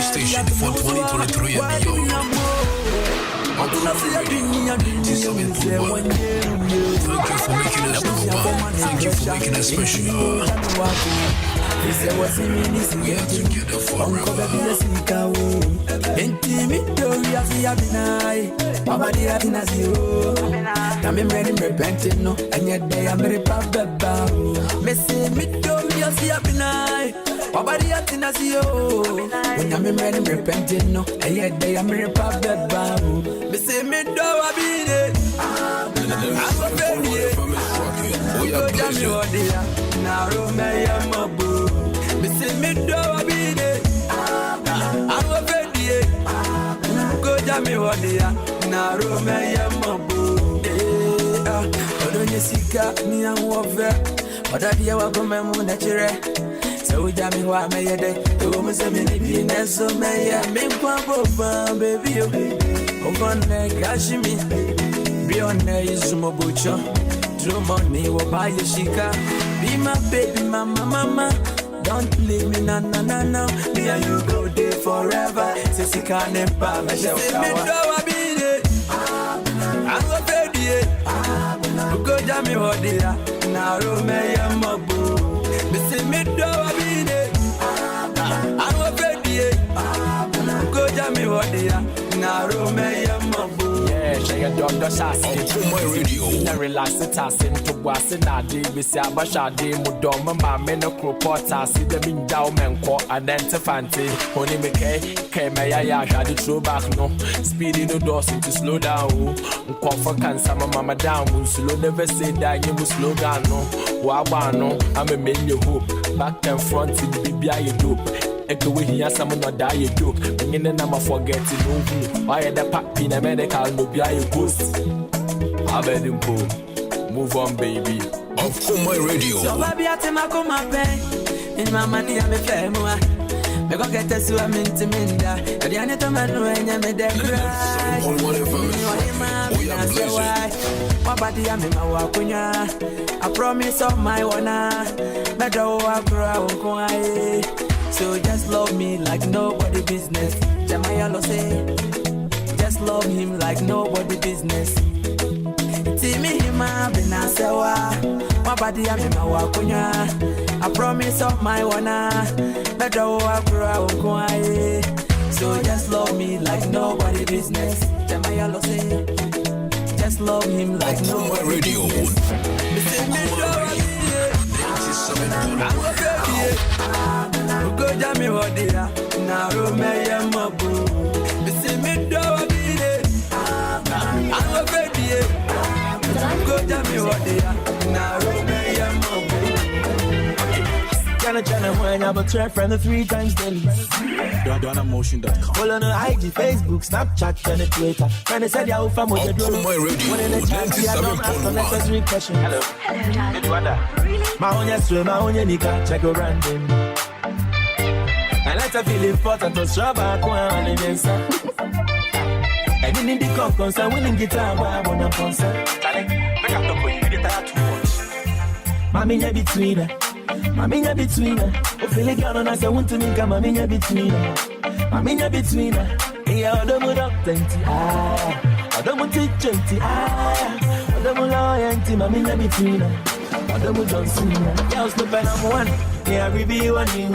Station for 2023 and beyond. Thank you for making us global. Thank you for making us special. We are together forever. Obadi atina siyo, when I'm ready repenting no, and yet they am repub the babu. Me say me do abide, I'm a baby. Go jam you odia, now me am a boo. Me say me do abide, I'm a baby. Go jam you odia, now me am a boo. Odo nyesika ni amwove, odadi awa kome mu nachire. So we jam me who I may a day. The woman say me need be so may I make one baby. Over neck, Ashimi. Beyond there is my butcher. Draw money, will buy a shika. Be my baby, mama. Don't leave me, na. Me and you go there forever. Since you can't never me show I be there. I'm a baby. Go jam me what they are. Now, Romeo, I'm a boo. Me say me do abide, I'm a baby. Go jam me what they are. Now Romeo Mabu. Yeah, she a dog the sassy. On my radio. Na relax the tassin to was in a day. We say Abasha de Mudoma, mamma, no crop see them in down men call identifanti. Honey me came I had the true back no. Speedy no doors to slow down. Call for cancer, mama down. Slow never say that you will slow down no. Wabano, I'm a man you hope. Back and front in the BBI dope. Echo we hear someone not die a joke. Bringing the number forgetting who. Why the pack in a medical no be a ghost. I bet him move on, baby. On my radio. So baby, I tell my come up in my money, I'm a fair more. Me go get us to a mint minda. And the other man know when you made them cry. We are blessed. My body, I'm in my wakunya. I promise of my wanna. Better walk around. So just love me like nobody business. Jamayalo say, just love him like nobody business. See me hima bina sewa, my body I'm in my wakunya. I promise of my wanna, better walk around. So just love me like nobody business. Jamayalo say, just love him like nobody radio. Go jam me what they are. Now Romeo Mabu. Me see me do abide. I'm a baby. Go jam me what they are. Now Romeo Mabu. Can a channel when I but your friend 3 times daily. DonnaMotion.com. Follow no IG, Facebook, Snapchat, and Twitter. When they said you're from what you're doing. My radio, When in the chat, I don't ask unnecessary question. Hello. Did you want that? My own yes, my own nika, check your random. And let her feel important to strap back one and answer. And in the concert, winning guitar, I want to concert. Make up the point, guitar too much. Maminya between her. Maminya between her. Oh, feel like I want to make a maminya between her. Maminya between her. Yeah, I don't want to I don't want to change. I don't want loyalty. Maminya between her. I don't want Johnson. Yeah, I'm stupid. I'm one. Yeah, I review one you.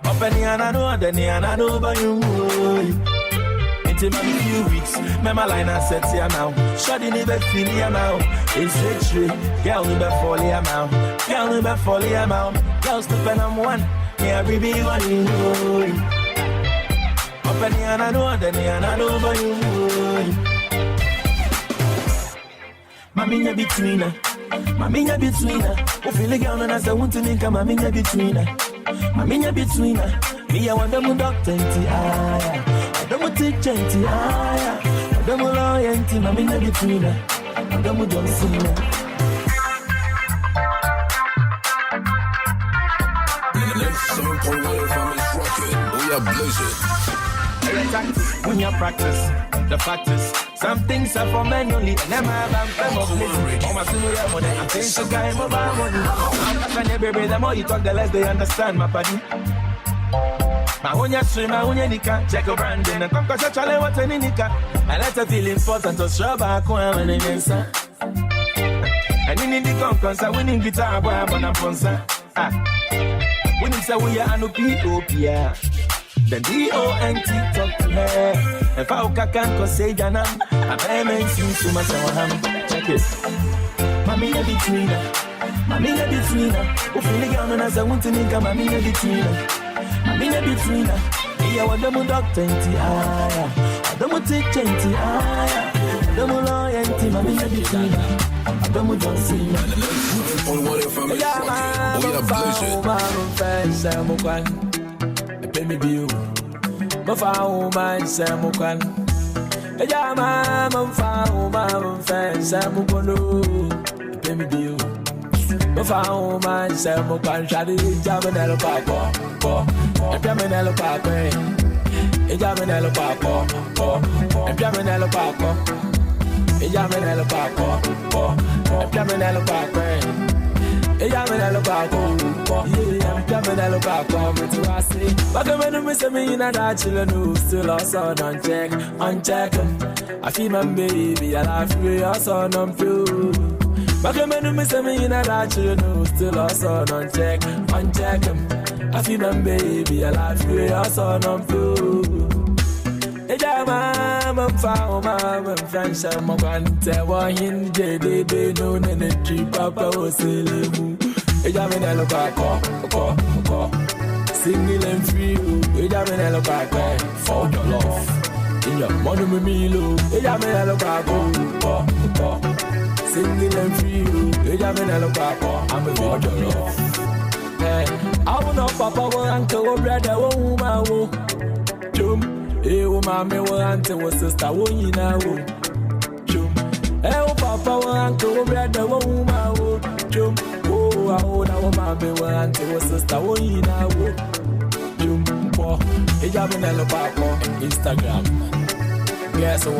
Up and I know, then I know about you. In a few weeks, my line has set here now. Shawty never feel here now. It's victory, girl never fall here now. Girl never fall here now. Girl step and I'm one. Yeah, we be one you. Up and I know, then I know about you. Maminya between her. Maminya between her. Oh, feel the girl and I say want to make a maminya between her. Maminya between her. Me I want them doctor I don't want to change I don't want loyalty, maminya between her. I don't want Johnson. Next 7.1 FM is rocking. We are blazing. When you practice, the fact is, some things are for men only. And I'm my senior money. I'm saying so guy, my money. Baby, the more you talk, the less they understand, my buddy. My own stream, my own nika, check your branding, and come cause actually what's an nika. I let her feel important to show back when I'm answer. And in the concourse, I winning guitar, boy, I'm on a sponsor. When it's a way, I know P.O.P.A. Then D.O.N.T. talk to her. If I can't say Jana, I'm seems to myself. Check it. Mammy, between her. Mammy, between her. Who feel the girl as I want to make a mammy between her. Mammy, between her. Yeah, what the moon doctor, I don't want to change. I don't want loyalty, mammy, between her. I don't want to see her. Baby view, my found man, Sam Okan. A jama, my found man, Sam Okano. Baby view, my found man, Sam Okan. Shadi, Jamanello Papa, and Jamanello Papa, and Jamanello Papa, and Jamanello Papa, and Jamanello Papa, and Jamanello Papa. Yeah, I'm coming to look back on me to say. But I'm going to miss me in that children who still also don't check. I feel my baby, and I feel your son on feel. But I'm going to miss me in that children who still also don't check. I feel my baby, and I feel your son on feel. Yeah, I'm found my friends, I'm a one tell in JD, no, and the tree papa was selling. Yeah, I'm in a back, single and free. Yeah, I'm in a back, for your love. In your money, me, yeah, I'm in a back, single and free. Yeah, I'm in a back, I'm a for your love. I will not papa, uncle, brother, woman, jump. Eh, oh, mommy, oh, auntie, oh, sister, oh, you know, jump. Eh, oh, papa, oh, uncle, oh, brother, oh, woman, oh, jump. Oh, now, mommy, oh, auntie, oh, sister, oh, you know, jump. Oh, eh, Jamanello Papa, Instagram. Yes, oh,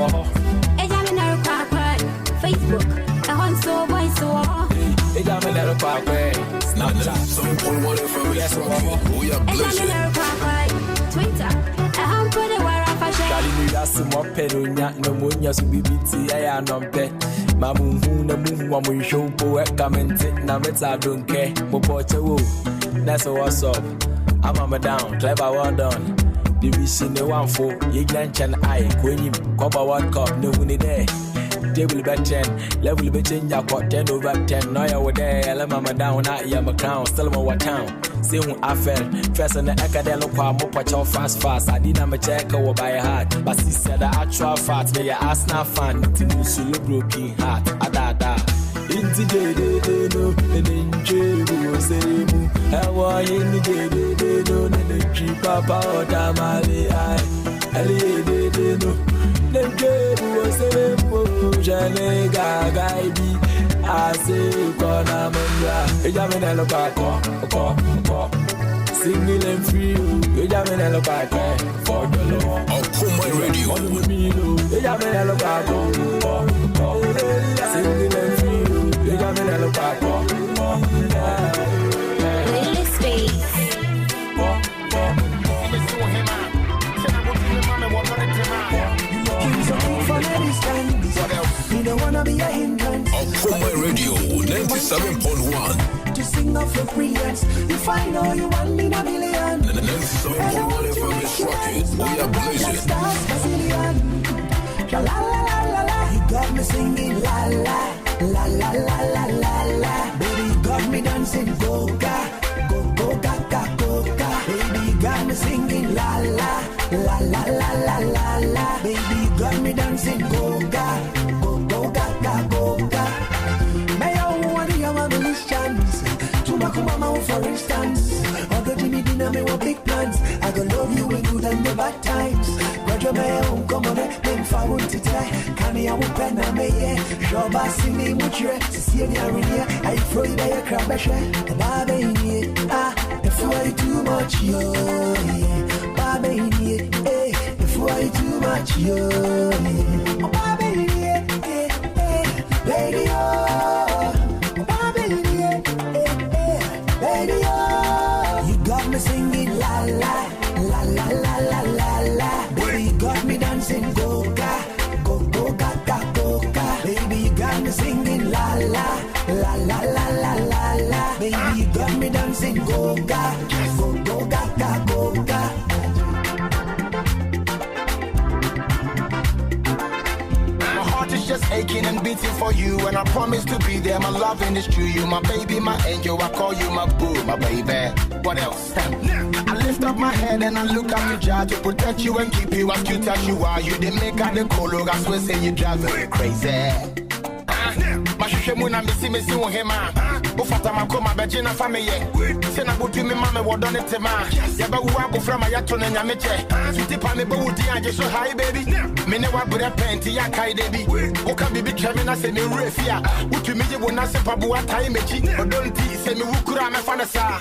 eh, Jamanello Papa, Facebook, a hunt so boy, so eh, Jamanello Papa, Snapchat. 7.1 FM is rocking. We are blazing. Jamanello Papa, Twitter. Kali ni yasi mo perunya no munya su bibiti ya no mpe mamu hu na mu wa mu show po e comment na meta don't care mo poche wo that's what's up I'm down clever well done division the one for ye glanchen eye kwenyim cover world cup no hu ni there table bet 10 level be change akwa 10 over 10 no ya wo there ele mama down na ya my crown still my what town say who I fell first in the academic kwa mo pacho fast I didn't my check or by heart but she said the actual fact me ya ask na fan to solo broken heart ada into the no, and enjoy the same. I want you to get it, no, and the cheap papa or tamale. I did no, the game was a potion, Gaga. I say, Gonna Manga, a Yamanella Paco, single and free, a Yamanella Paco, for the law. Okuma Radio, a Yamanella Paco, single and free, a Yamanella Paco. Little space. You don't wanna be a hindrance. Okuma Radio 97.1. To sing off your brilliance. If I know you want me in a million. 97.1 FM is rocking. We are blazing. La la la la la. You got me singing la la la la la la la la. Baby, you got me dancing go ga go ga ga go ga. Baby, you got me singing la la la la la la la la. Baby, you got me dancing go ga go ga go ga. May I want to have a chance to my mama, for instance. Although Jimmy dinner me want big plans, I gonna love you in good and the bad times. Graduate my own come on it, then forward to try. Can I have a pen and me yeah? Show bossy me much see the arena. I throw you by a crab a share. Baby, if you are too much, yo, yeah. Baby, if you are too much, yo, yeah. Baby, lady, oh, baby, oh, you got me singing la la la la la la la la. Baby, you got me dancing go ga go ga go ga. Baby, you got me singing la la la la la la la la. Baby, you got me dancing go ga go ga go ga. Just aching and beating for you, and I promise to be there. My loving is true. You my baby, my angel. I call you my boo, my baby. What else? I lift up my head and I look up to Jah to protect you and keep you as cute as you are. You didn't make out the color. I swear, say you drive me crazy. Mashushe missing with him. Bufata makoma bejina family. Sena butu mi mame wadone tema. Yaba uwa bufra ma yatone nyameche. Fiti pa me bawudi anje so high baby. Mene wa bure penti ya kai debi. Oka bibi tremina se me refia. Utu mi je wona se pa buwa tai mechi. Odonti se me wukura me fana sa.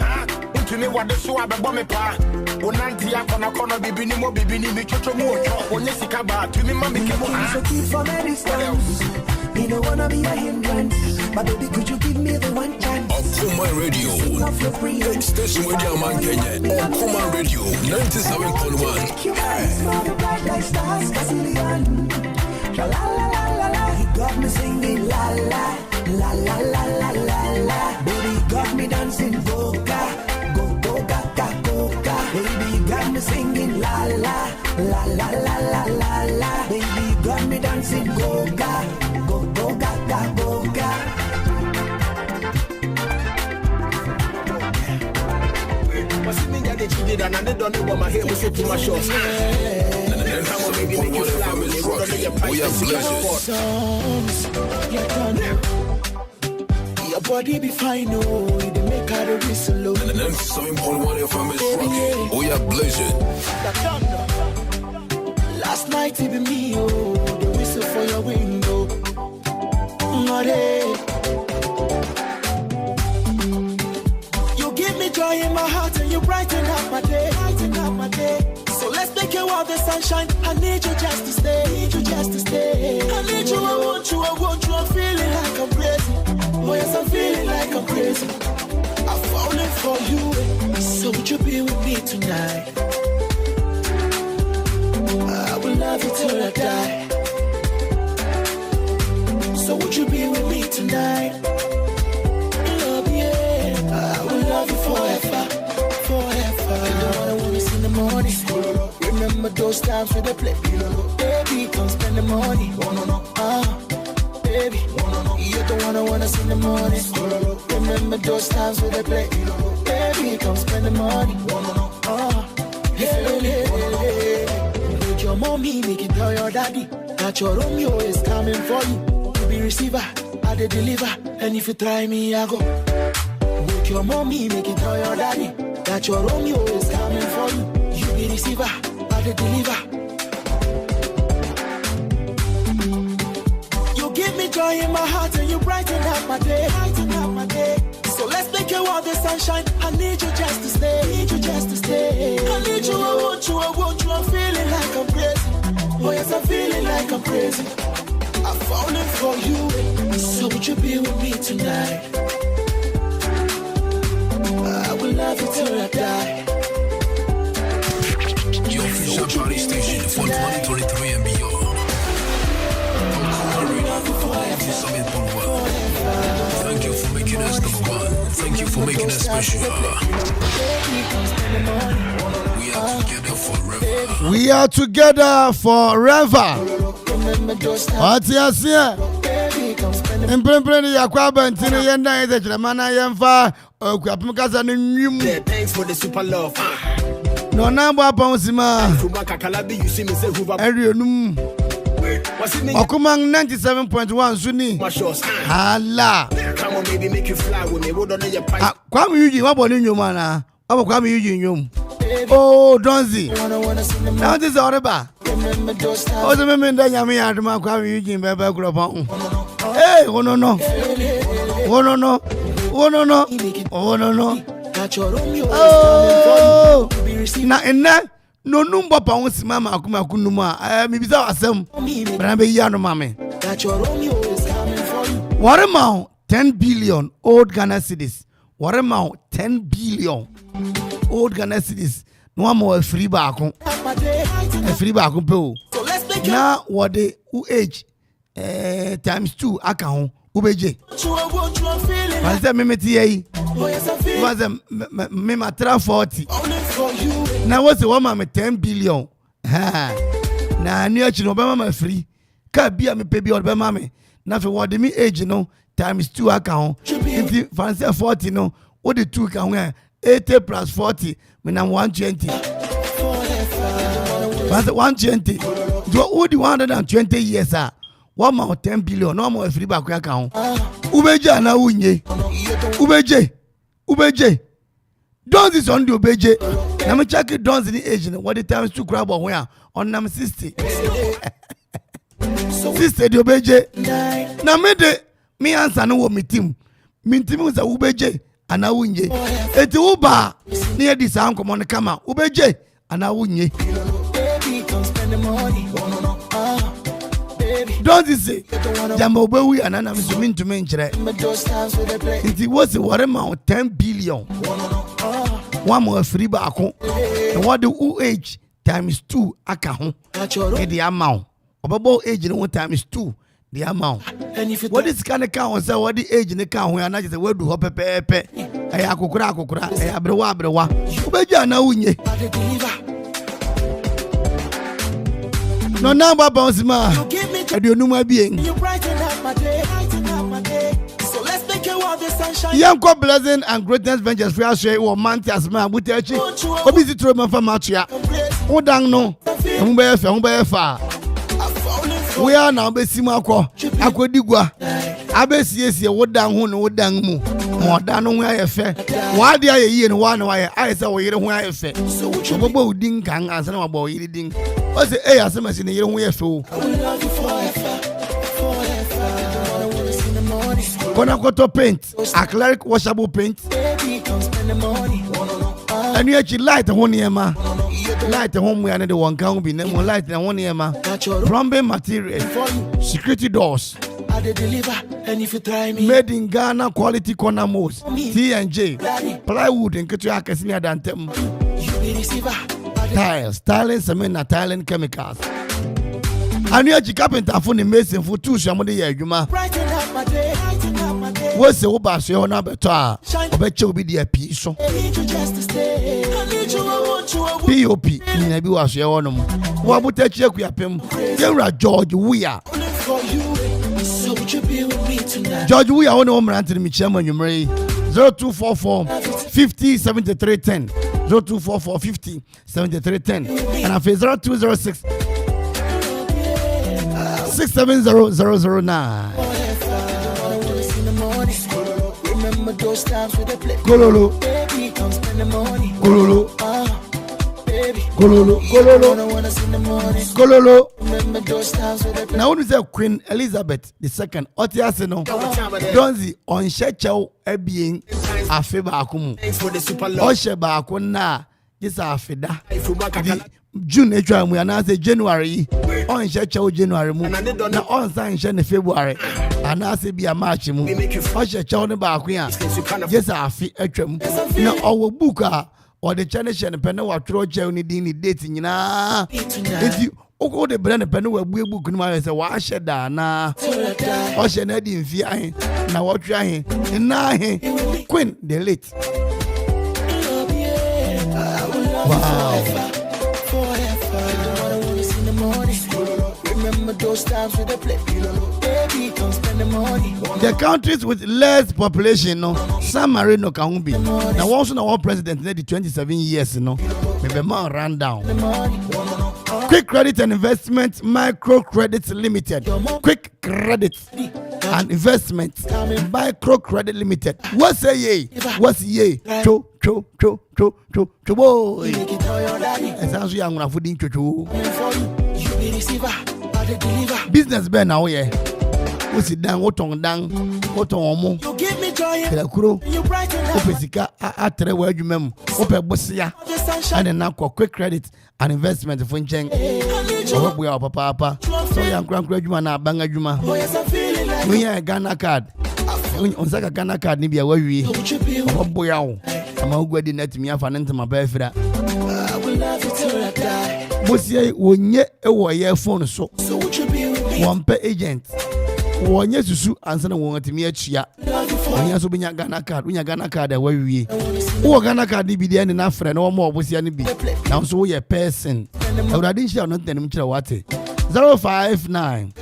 Utu mi wade so abebo me pa. Onanti ya kona kono bibi ni mo bibi ni mi chocho mu ocho. Onye sika ba tu mi mame kemo. So keep for me distance. Me don't wanna be a hindrance. But baby, could you give me the one chance? Okuma Radio. Station with your man Kenya. Okuma Radio 97.1. La la la la la. You got me singing la la la la la la la la. Baby, you got me dancing go ga go ga. Baby, you got me singing la la la la la la la la. Baby, you got me dancing go ga go ga. What's me that they cheated and they don't know what my hair was so too much short. And how will maybe make you fly with you on your price. Your body be fine, oh, you dey make her the whistle low. 97.1 FM is rocking. We are blazing. Last night it be me, oh, the whistle for your window. You give me joy in my heart and you brighten up my day. So let's make you all the sunshine. I need you just to stay. I need you, I want you, I'm feeling like I'm crazy. Oh yes, I'm feeling like I'm crazy. I'm falling for you. So would you be with me tonight? I will love you till I die. So would you be with me tonight? Love, yeah. I will love you forever. You know what I want is in the morning. Remember those times when they play. Baby, come spend the money. Baby, you're the one I wanna see in the morning. Remember those times when they play. Baby, come spend the money. Make your mommy, make it tell your daddy that your Romeo is coming for you. To be receiver, I dey deliver, and if you try me, I go. Make your mommy, make it tell your daddy that your Romeo is coming for you. You be receiver, I dey deliver. You give me joy in my heart and you brighten up my day. So let's make you all the sunshine. I need you just to stay. I need you just to stay. I need you, I want you, I want you. I'm feeling like I'm crazy. Oh yes, I'm feeling like I'm crazy. I'm falling for you. So would you be with me tonight? I will love you till I die. Your official party station for 2023 and beyond. Thank you for making us number one. Thank you for making us special. We are together forever. What you say? In Pembrani, Yakwaba, and Tina Yenda, the Germana Yamfa, or Quapmukas and New. Thanks for the super love. No number upon Sima. Arianum. Okumang 97.1 Sunni. Allah. Come on, baby, make you fly with me. What on your pipe? Kwame Eugene, what about you, man? How Kwame Eugene? Oh, Donzi. Now this is Oreba. Oh, the women that Yami had to Kwame Eugene, Baba Grapon. Hey, oh no, no. Oh no, no. Oh no, no. Oh no, no. Oh, now and that. No number pounds, Mamma Akuma Kunuma. I am bizarre as some, but I'm a young mammy. What amount? 10 billion old Ghana cedis. What amount? 10 billion old Ghana cedis. No more free back. A free back. Now, what the age times 2 account. Ubeje. I said, Mimeti, was a Mimatra 40. Now, what's the woman with 10 billion? Ha! Now, near Chinobama free. Can't be a me baby or Bamame. Now, for what the me age, you know, times 2 account. If the fancy 40, no, what the 2 can wear 80 plus 40 when I'm 120. Fancy 120. Do the 120 years, sir. 1 more 10 billion, no more free back account. Ubeje na unye. Ubeje. Don't this on the Ubeje. Now me check it dons in the age. What the times to grab on where on number 60. 60 the Ubeje. Now me answer no me team. Me team was a Ubeje and unye. Eti uba near this arm come on the camera. Ubeje and unye. Don't you say, Jambo Bowie and Anna Mizumin to mention it? It was what amount 10 billion. 1 more free back. And what the age times 2 account? The amount. About age in 1 times 2. The amount. What is kind of count? So what the age in the count where I just word to hop a pepe? I akukura, I abrewa. Ubeja na unye. No number bounce ma. I do no being. You brighten up my day. So let's make you all the sunshine. Young co blessing and greatness ventures for share or mantias man with techi. Obisi throw man from matria. O dang no. Umbe fa. We are now be simako. Akodigwa. Abesi wo dang hu no wo dang mu. Mo dan no hu ayefe. Wa dia ye no wa no wa I say wo yire hu ayefe. So bobo udin kan ansa na wo yire din. O say eh asema si ne yire hu ayefe o. Konakoto paint, acrylic washable paint. And you actually light the one ma. Light the home we are the one can be no light the one ma. Plumbing material, security doors. Made in Ghana, quality corner modes, T&J, plywood and Katuaka Dantem. Tiles, tiling, cement, tiling chemicals. And you actually carpenter for the mason for 2 shamodi yuma. What's the Oba say on number 2? I bet you be the piece. POP in a bill as your own. What would that check with him? There are George Weah. George Weah on home run to the chairman you marry 0244 50 73 10 0244 50 73 10 and I face 0206 670 009. Remember those times with the play. Gololo. Baby, come spend the money. Gololo. Baby. Gololo. Gololo. Remember those times with the play. Now when you say Queen Elizabeth II, Otiase no. Donzi on Shechow being a favor akumu. Oshe ba akuna. This afida. June etra mu na say January on Shechow January mu. Na on san she February. Ana say be a March mu. Oshe chow ne ba akun a. Yes afi etwa mu. Na owo book a or the channel pen na watro che ni din ni date nyina. Enti oko de brand pen wa bu book ni ma say wa she da na. Oshe na di mfi ahen na wotwa ahen. Na ahen Queen the late. Wow. The countries with less population, no, San Marino can be. Now, also now, our president in the 27 years, no, maybe more run down. Quick Credit and Investment Microcredit Limited. Quick Credit and Investment Microcredit Limited. What's say ye? What's ye? Cho boy. It sounds young when I put in cho. Business ben now, yeah. We sit down, what on down, what on mo. You give me joy, you brighten up. Opesika, atre where you mem, ope bosia, and then now Quick Credit and Investment for Cheng. Oh, we are papa. So young grand you na banga juma. We are Ghana card. On Saka Ghana card, Nibia, where we are. Boy, I'm all good in that me. I find my birthday. Bosia, when ye a phone so one pay agent. One year to sue answer one to me a chia. When you also be a Ghana card, when you Ghana card, where we are. Ghana card, be the end enough friend, no more was any be. Now, so we a person. I didn't share not tell him what 059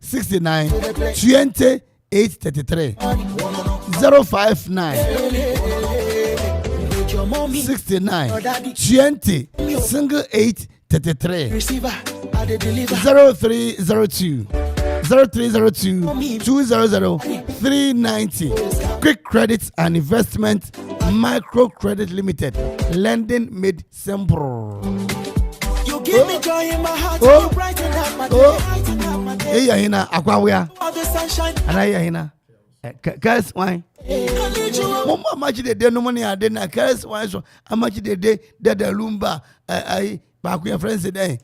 69 20 833 059 69 20 single 833 0302 200 390. Quick Credits and Investment Microcredit Limited. Lending made simple. You give me joy in my heart. You brighten up my day. Hey, Yahina, Aquawea. All the sunshine. And I, Yahina. Curse wine. Mama, much the day no money. I didn't curse wine. So, how much the day that the Lumba, I, back with your friends today.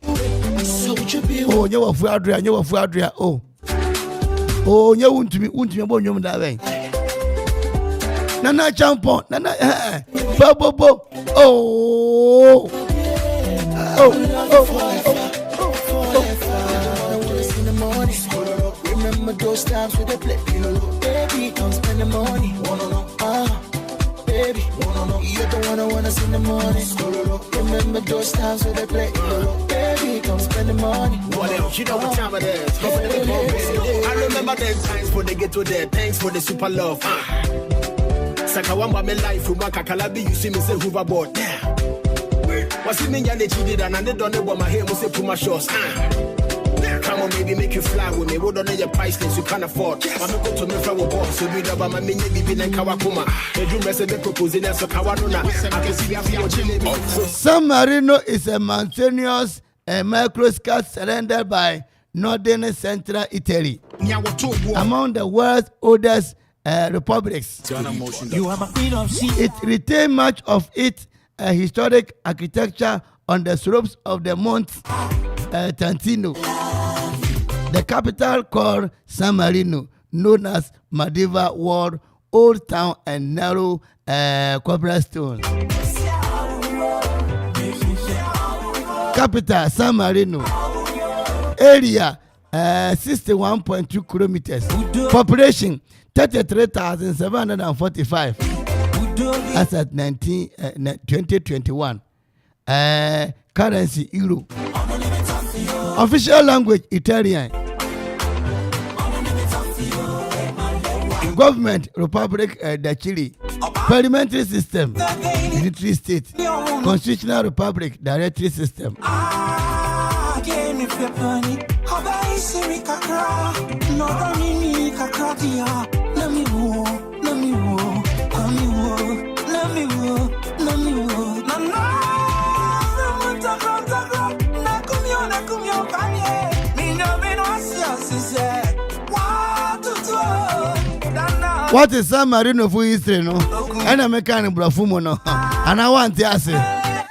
Oh, you were for Adria, you were for Adria. Oh, you want to be born you that way. Nana Champon, Nana, Bobo. Oh, remember those times with the play. Baby, come spend the money. Baby, you're the one I wanna see in the morning. Remember those times with the play. Baby, come spend the money. What else? You know what time it is. I remember the times when they get to there. Thanks for the super love. Sakawamba me life from Kakalabi. You see me say hoverboard. What's it mean? You cheated and I don't know what my hair was say to my shorts. Come on, baby, make you fly with me. What don't know your price list you can't afford. I'm going to me from a box. So we don't have my mini baby like Kawakuma. The dream resident proposing as a Kawanuna. I can see San Marino is a mountainous microscope surrounded by northern central Italy. Among the world's oldest republics. It retains much of its historic architecture on the slopes of the Mount Trentino. The capital called San Marino, known as medieval world, old town and narrow cobblestone. Capital San Marino. Area 61.2 kilometers. Population 33,745. As at 2021. Currency euro. Official language Italian. Government Republic de Chile. Parliamentary system unitary state. Constitutional Republic directory system. What is San Marino for history, no? And I'm a kind of brafumo, no? And I want to ask yeah.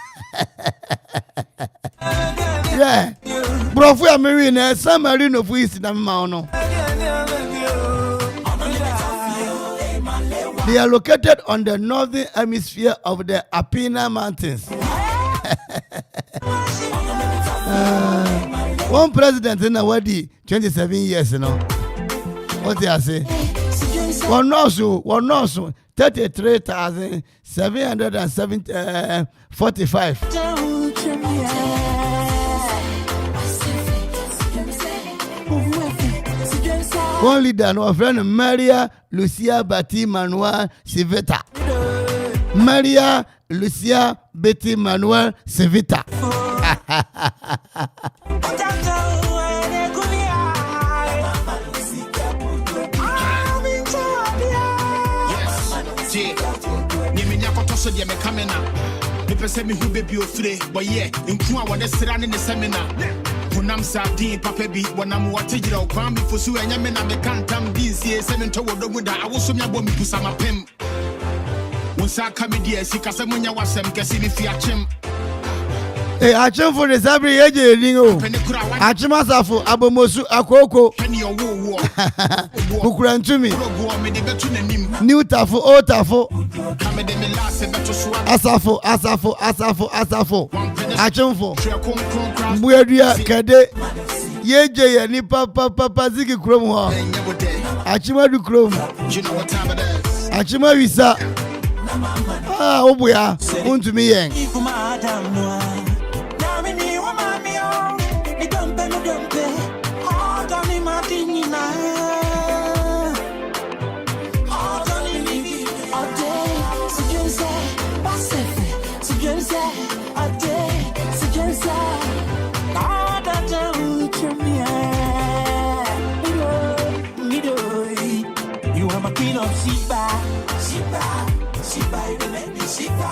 Brafu Amerina, San Marino for history, no? They are located on the northern hemisphere of the Apennine Mountains. One president in Awadi, 27 years, you know. What do I say? One also 33,745. One leader, no friend, Maria Lucia Betty Manuel Civita. Maria Lucia Betty Manuel Civita. So they me coming up. Me pese me who baby ofre, but yeah, in Kwa wade sira ne seminar. Punam sabdi papa bi wanam watejira okwan mi fosu enya me na me kantam dinsie se me ntowo do muda awoso me abo mi pusa mapem. Wonsa kamedia sika se munya wasem kesi ni fiachem. Eh, achim for the sabri eje ringo. Achim asafo abomosu akoko. Bukurantumi. New tafo, old tafo. Asafo. Achim for. Mbuedia kade. Yeje ya ni papa ziki krom ho. Achima du krom. Achima wisa. Ah, obuya. Untumi yen. You are my queen of Shiba, you let me Shiba,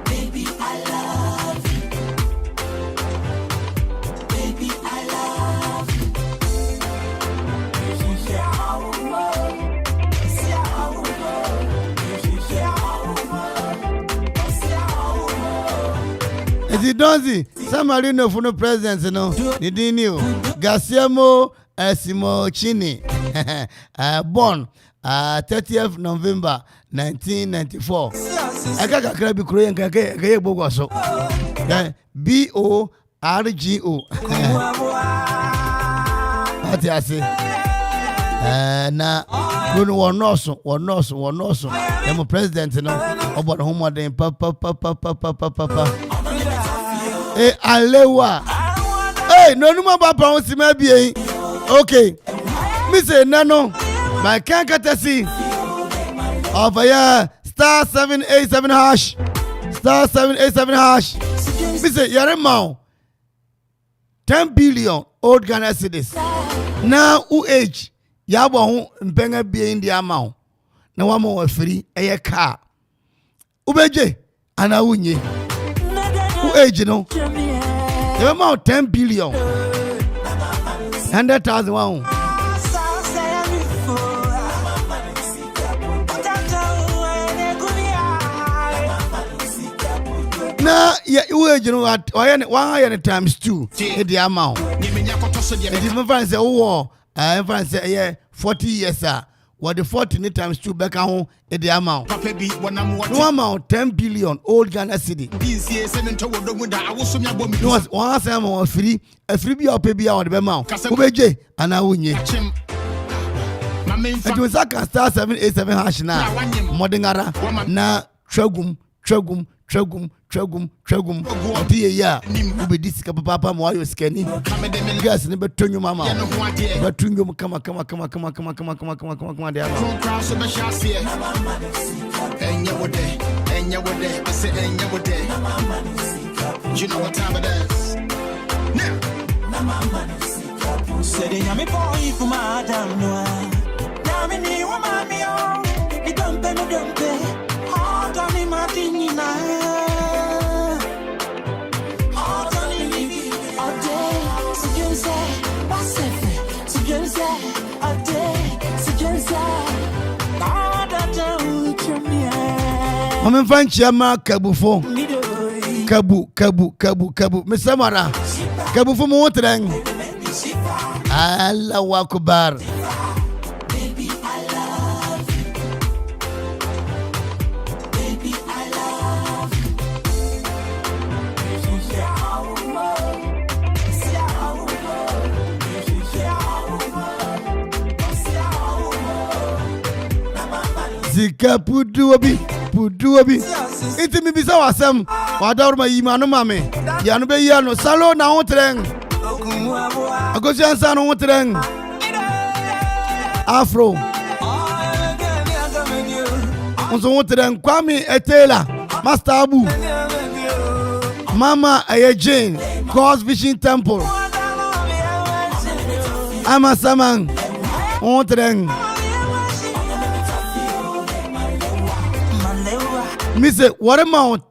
baby I love you, baby I love you. Is it Donzi? San Marino for no presidents, you know. They didn't know. Garciamo Simochini, born 30th November 1994. I can't grab Korean Bogoso. BORGO. What I say? Na Bruno one also. I'm a president, you know, about home more than papa. Hey, Alewa. Hey, no more about maybe. Okay. Me say nano. My can't see. Over here, star 787 hash. Star 787 hash. Me say you're a man. 10 billion old Ghana cedis. Now, who age? Yabo who mpenga be in the amount. Na wamo wa free a car. Ubeje anawunye. Who age no? The amount 10 billion. 100,000 wow. Now, yeah, you age no at 100 times 2 the amount. It is my friend say, oh, my friend say, yeah, 40 years, sir. What the 40 times 2 back home at the amount. No amount 10 billion old Ghana city. No was one time free a freebie or baby out of the amount. Ubeje and I win ye. It was like a star 787 hash now. Modingara na tragum. Odi ya ube disika papa mo ayo skeni. Gas ne betonyo mama. Betonyo kama de ama. Enya wode. I say enya wode. You know what time it is. Now. Say the yummy boy for my damn no. Damn you mommy oh. The dumpe no dumpe. Hard on him Martina. Hard on him all day. So you say, what's it? So you say, all day. So you say, God I don't trust me. I'm find Chama Kabufo. Kabu. Mr. Mara. Kabufo mo treng. Allahu Akbar. Baby, I love you. Baby, I love you. Zika puduobi. Iti mi bisa wasem. Wadawr ma yima no mame. Ya no be ya no salo na ho treng. Agosi ansa no ho treng. Afro. Onso ho treng Kwame Etela. Master Abu. Mama Jane. Cause Vision Temple. Ama Samang. Ho treng. Me say what amount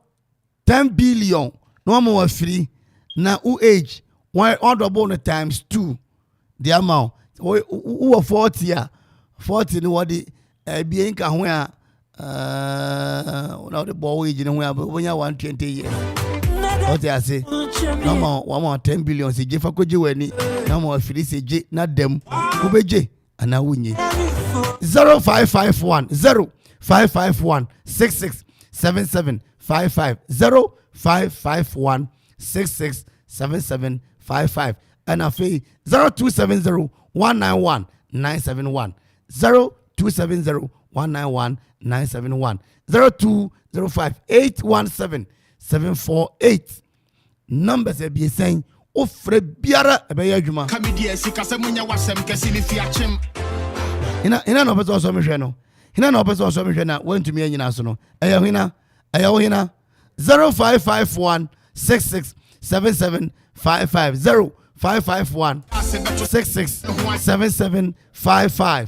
10 billion no more free na who age why double times 2 the amount who 40 year 40 no what the be nka ho a now the boy age no when you 120 years what I say no more 10 billion say je fa koji wani no more free say je na dem who be je ana wunye 0551 0551 66 7755 0551 667755 and afi 0270 191 971 0270 191 971 0205 817 748 numbers e be saying ofre biara e be adwuma kamedia sikasa munya wasem kesi ni fiachem ina no bezo so mehwe no hina na obezo so mehwe na wantumi anyina so no eya hina 0551 667755 0551 667755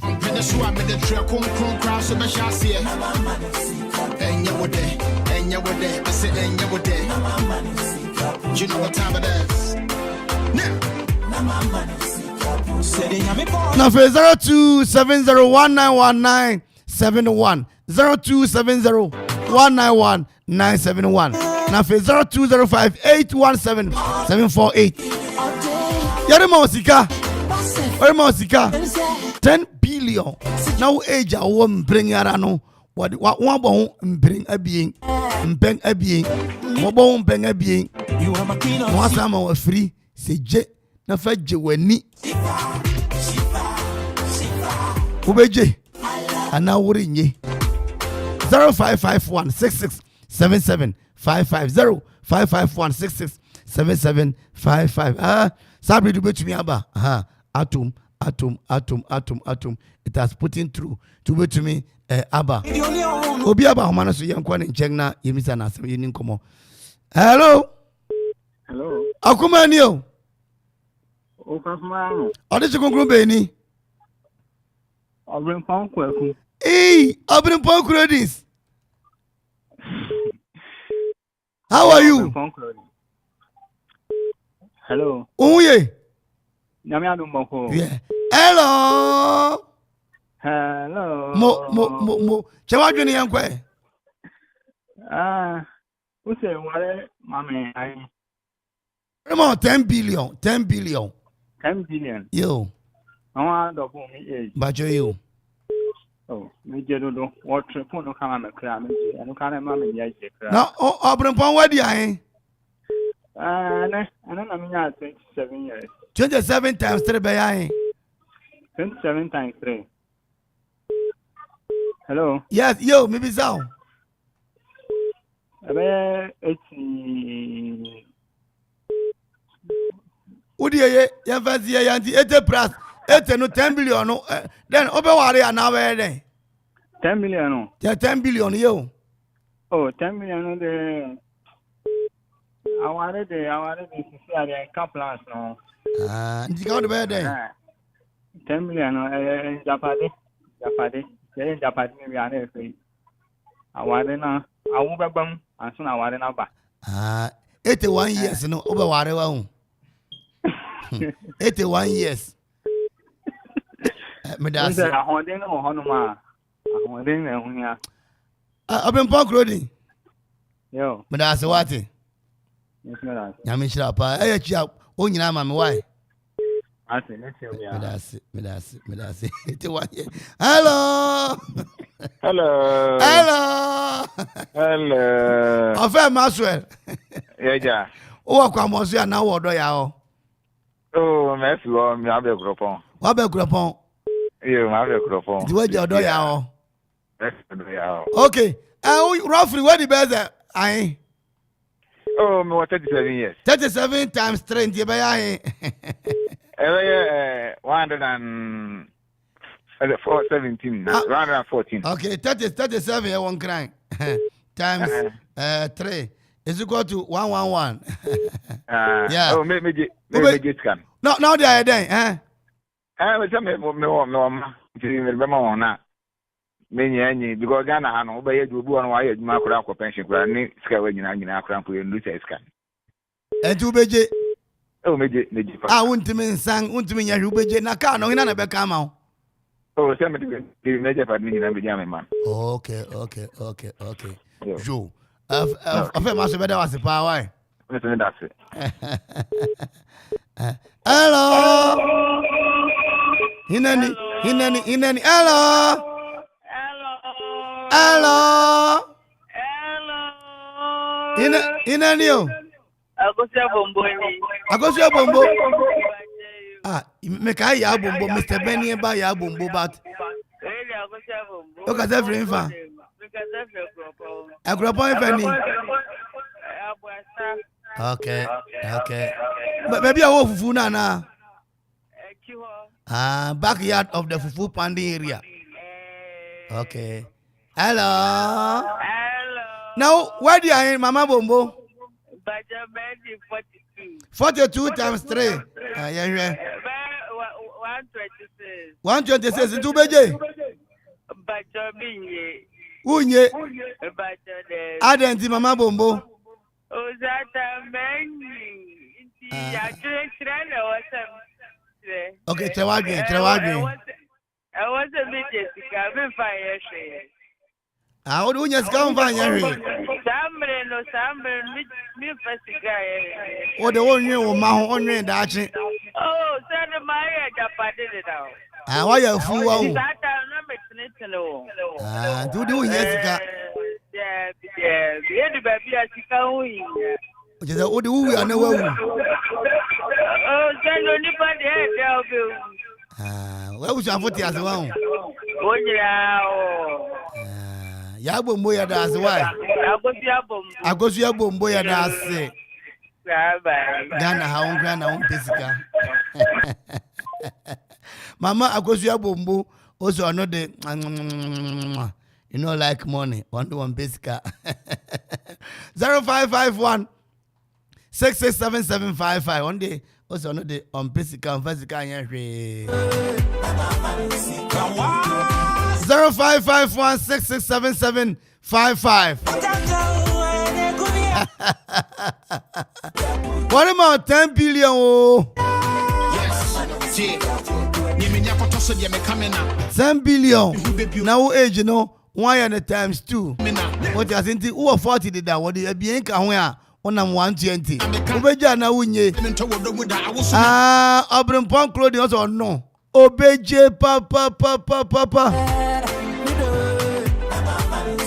you know what time it is now for 0270191971 0270191971 now for 0205817748 yare mausika 10 billion now age a woman bring arano what one bon bring abien mbeng abien mo bon mbeng abien you are my queen of once am a free say je na fa je wani ubeje ana wuri nye 0551 667755 0551 sabri do betumi aba atom it has put in through to betumi aba obi aba homana so yenkwa ne nchen na yemisa na asem yeni nkomo hello akumani o Okafumano ode chikonkro be ni Obrinpon kwaku Obrinpon Credits. How are you? Hello. Uye. Nyame adumoko. Yeah. Hello. Mo. Chewa dwene yankwa. Use wale mame ai. Remo 10 billion. 10 billion. Yo. Awa double me age. Bajo you. Oh, me jedo what phone no kama me kra me je. Anu kana ma me ya je kra. Na Obrinpon wadi ai. Na me ya 27 years. 27 times 3 be ai. 27 times 3. Hello. Yes, yo, maybe so. Abe 80. Udi ye fancy ye yanti 80 plus 80 no 10 billion no then obe ware na we then 10 million no. Yeah, 10 billion yo. Oh, 10 million no de aware de see are couple plans no. Ndi ka do be dey. 10 million Japade. Say Japade me ya na free. Aware na awu bebam anso na aware na ba. 81 years no obe ware wa hu. 81 years. Me da say. Ahoden no ho no ma. Ahoden na hu ya. Oben pon clothing. Yo. Me da say what? Yes me da. Nyame shira pa. Chia o nyina ma me why? Ase me tell ya. Me da say. 81 years. Hello. Hello. Ofe Maxwell. Yeah. O kwa mo so ya na wo do ya o. Oh, me fi o mi abe gropon. Wa be gropon. Yeah, me abe gropon. Di we do ya o. Yeah. Okay. Roughly what the best I. Oh, me 37 years. 37 times 3 ndi be ya he. 117. Okay, 37 one crying. Times 3 is equal to 111. Yeah. Oh, me scan. No, now they are there, Me say me because Ghana ha no be yedu obi won wa ye adwuma akora akọ pension kora ni sika we nyina akora mpo ye ndu sika. Entu beje. Meje. Untimi nsan, untimi nya hwebeje na ka no hina na be ka ma o. Say me meje pa ni nyina be jam man. Okay. Jo. Afa ma so be da wase pa why? Me say that's it. Hello. Hinani. Hello. Hinani o. Agosia bombo. Me ka ya bombo Mr. Benny ba ya bombo but. O ka se free fa. Agropon Benny. Okay. Maybe I wo fufu na. Backyard of the fufu panding area. Okay. Hello. Now, where do you are in Mama Bombo? 42 times 3. Yeah. 126 into Beje. Unye. Adenti Mama Bombo. Okay, Trewagwe. I was a bit Jessica, fire. How do you just come by Henry? Sambre, me first guy. What the one you ma on you that. Oh, send my Japan now. Why you fool? Do Jessica? Yeah, the baby as you can win. Which is a wood who are no. Oh, send anybody help you. Where was your 40 as well? Oh, yeah. Yabo moya da as why? Agosia bombo ya da ase. Ghana ha pesika. Mama agosia bombo also another you know like money one pesika. 0551 667755 one day also another on pesika on pesika nya 0551667755. What about 10 billion? Yes. 10 billion. Now age you know 1 times 2. What you think who 40 did that? What you be in Kahwa? On 120. Obeja na unye. Obrim pon clothing also no. Obeje papa.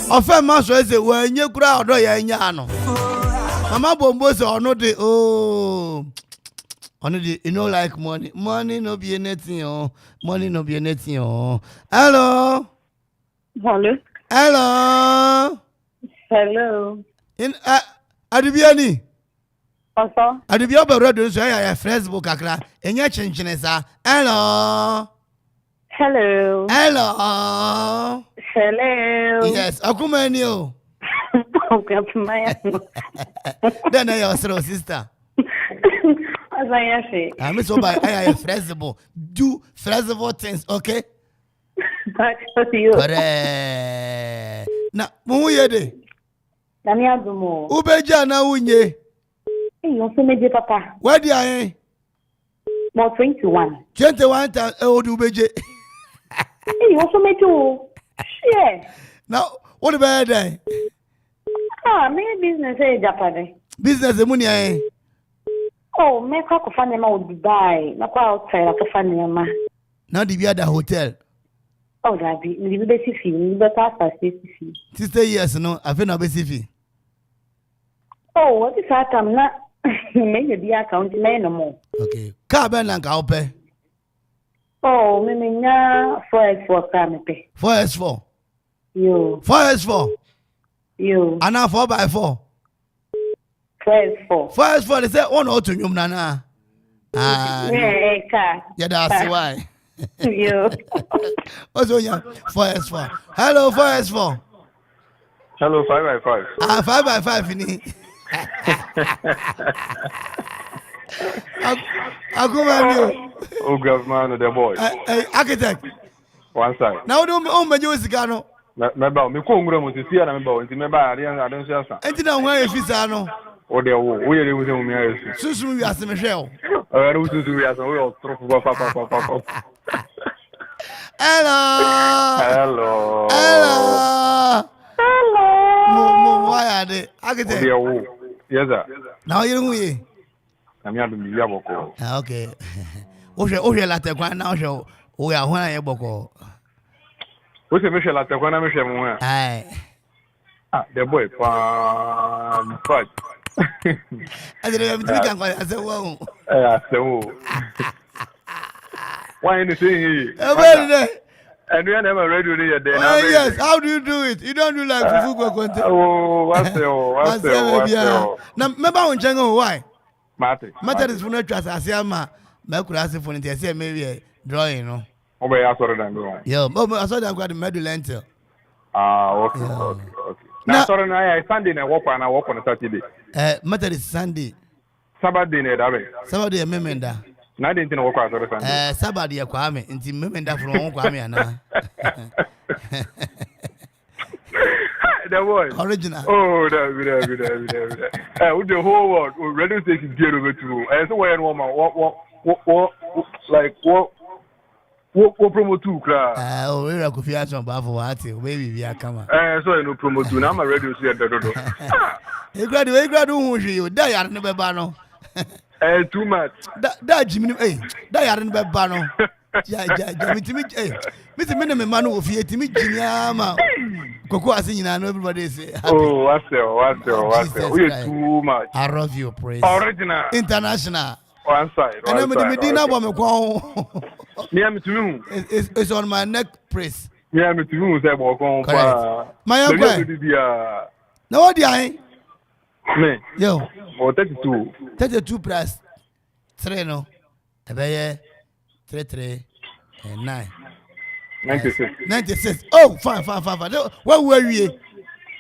Ofe maso ese wenye kura odo ya nya no. Mama bombo se ono de oh. Ono de you know like money. Money no be anything oh. Money no be anything oh. Hello. In Adubiani. Oso. Adubia be radio so ya Facebook akra. Enya chenchene sa. Hello. Yes, akumani o. Okay, my. Then I your sister. As I'm so by I am flexible. Do flexible things, okay? But you. Na mu yede. Na mi adumo. Ubeja na unye. You so meje papa. Where di ayen? More 21. 21 times old ubeje. You so meje o. Share. Now, what about that? Me business Japan. Business e money ayen. Oh, me kwa kufanya ma Dubai. Na kwa outside kufanya ma. Now the other hotel. Oh, that be the basic fee. You better start fee. 60 years no, I feel no basic fee. Oh, what is that? I'm not. Maybe the account may no more. Okay. Car ben lang ka ope. Oh, me nya 4x4 car me pay. 4x4. Yo. 4x4. Yo. Ana 4x4. 4x4. 4x4 they say one or two nyum nana. Ah. Yeah, car. Yeah, that's why. Yo. Also, yeah, 4x4. Hello, 4x4. Hello, 5x5. 5x5 ini. Aku mami. Oh, government, the boy. Architect. One side. Now do me do sikano. Meba, me ko ngura mo sisi na meba, nti meba ari an adon so asa. Enti na nwa efisa no. O de wo ye le wo se mo mi ayesu. Susu wi ase me hwe o. Ru susu wi ase wo trofu ba pa. Hello. Why are they? Architect. Yes, sir. Now you know we. I'm here to be here boko. Okay. Oje la te kwa na oje o ya ho na ye boko. O se me she la te kwa na me she mo. Ai. The boy pa fight. I didn't even think I said wow. I said wo. Why you saying here? And we are never ready to hear yes, how do you do it? You don't do like fufu content. Oh, what's the Now, remember when Jango why? Mate is for not trust as Yama. Makurasi for it. I say maybe drawing, no. Oh, I saw that. Yeah, I saw that got the medal lentil. Okay. Now, sorry, I Sunday and I walk on a Saturday. Matter is Sunday. Saturday, Saturday, a memenda. Na dey ntin wo kwa so Sunday. Sabadi ya kwa me nti memenda from won kwa me ana. The boy. Original. Oh, that. With the whole world, radio station get over to. So why no man what promote to cry. Oh, we are coffee action ba for what baby we are come. So no promote to na ma radio say dodo. E gradu hu hwe you da yare ne be ba no. Too much. That Jimmy, that are in the bano. Mr. Man of Fiat, Jimmy, Coco, as in everybody say, oh, what's too much. I love you, praise. Original, international. One side. And I'm the Medina woman. It's on my neck, praise. Yeah, me too. My uncle. No, what do I? Me. Yo. 32 plus 3 no. Ebeye 3 and 9. 96. Oh, fine. Where were you?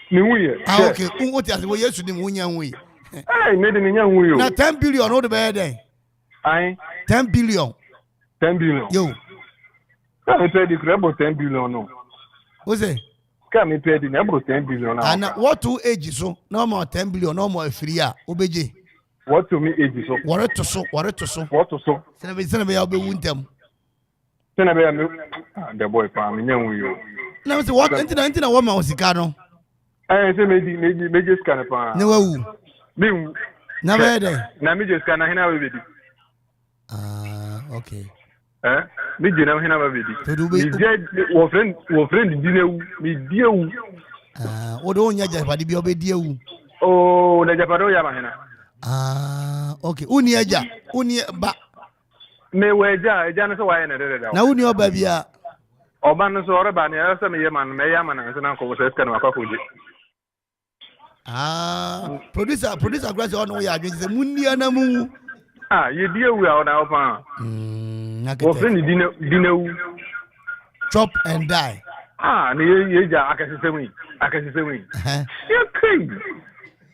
Okay. What is we yesu ni munya nwi. Hey, me de nya nwi yo. Na 10 billion no de be dey. Ai. 10 billion. 10 billion. Yo. I said the crab 10 billion no. What's it? Can me pay the number 10 billion now. And what two ages so? No more 10 billion, no more free ya. Obeje. What to me age so? What to so? Sena be obe wuntem. Sena be me the boy pa me nyan yo. Na me say what entina what ma osika no. Say me just scan pa. Ne wawu. Me na be dey. Na me just scan na hina we be di. Okay. Me jina hina we be di. Me je wo friend di newu, me diewu. Wo do nya japade bi obe diewu. Oh, na japade o ya ma hina. Okay. Uni eja. Uni ba. Me eja no so wa na dede da. Na uni oba bia. Oba no so oreba na ya se me man me ya man na so na ko so scan wa kwa koji. Producer grass on we adwen se munni ana mu. Ye diewu a na opa. Wo friend di newu. Chop and die. Ne ye ja akasisemi. Okay.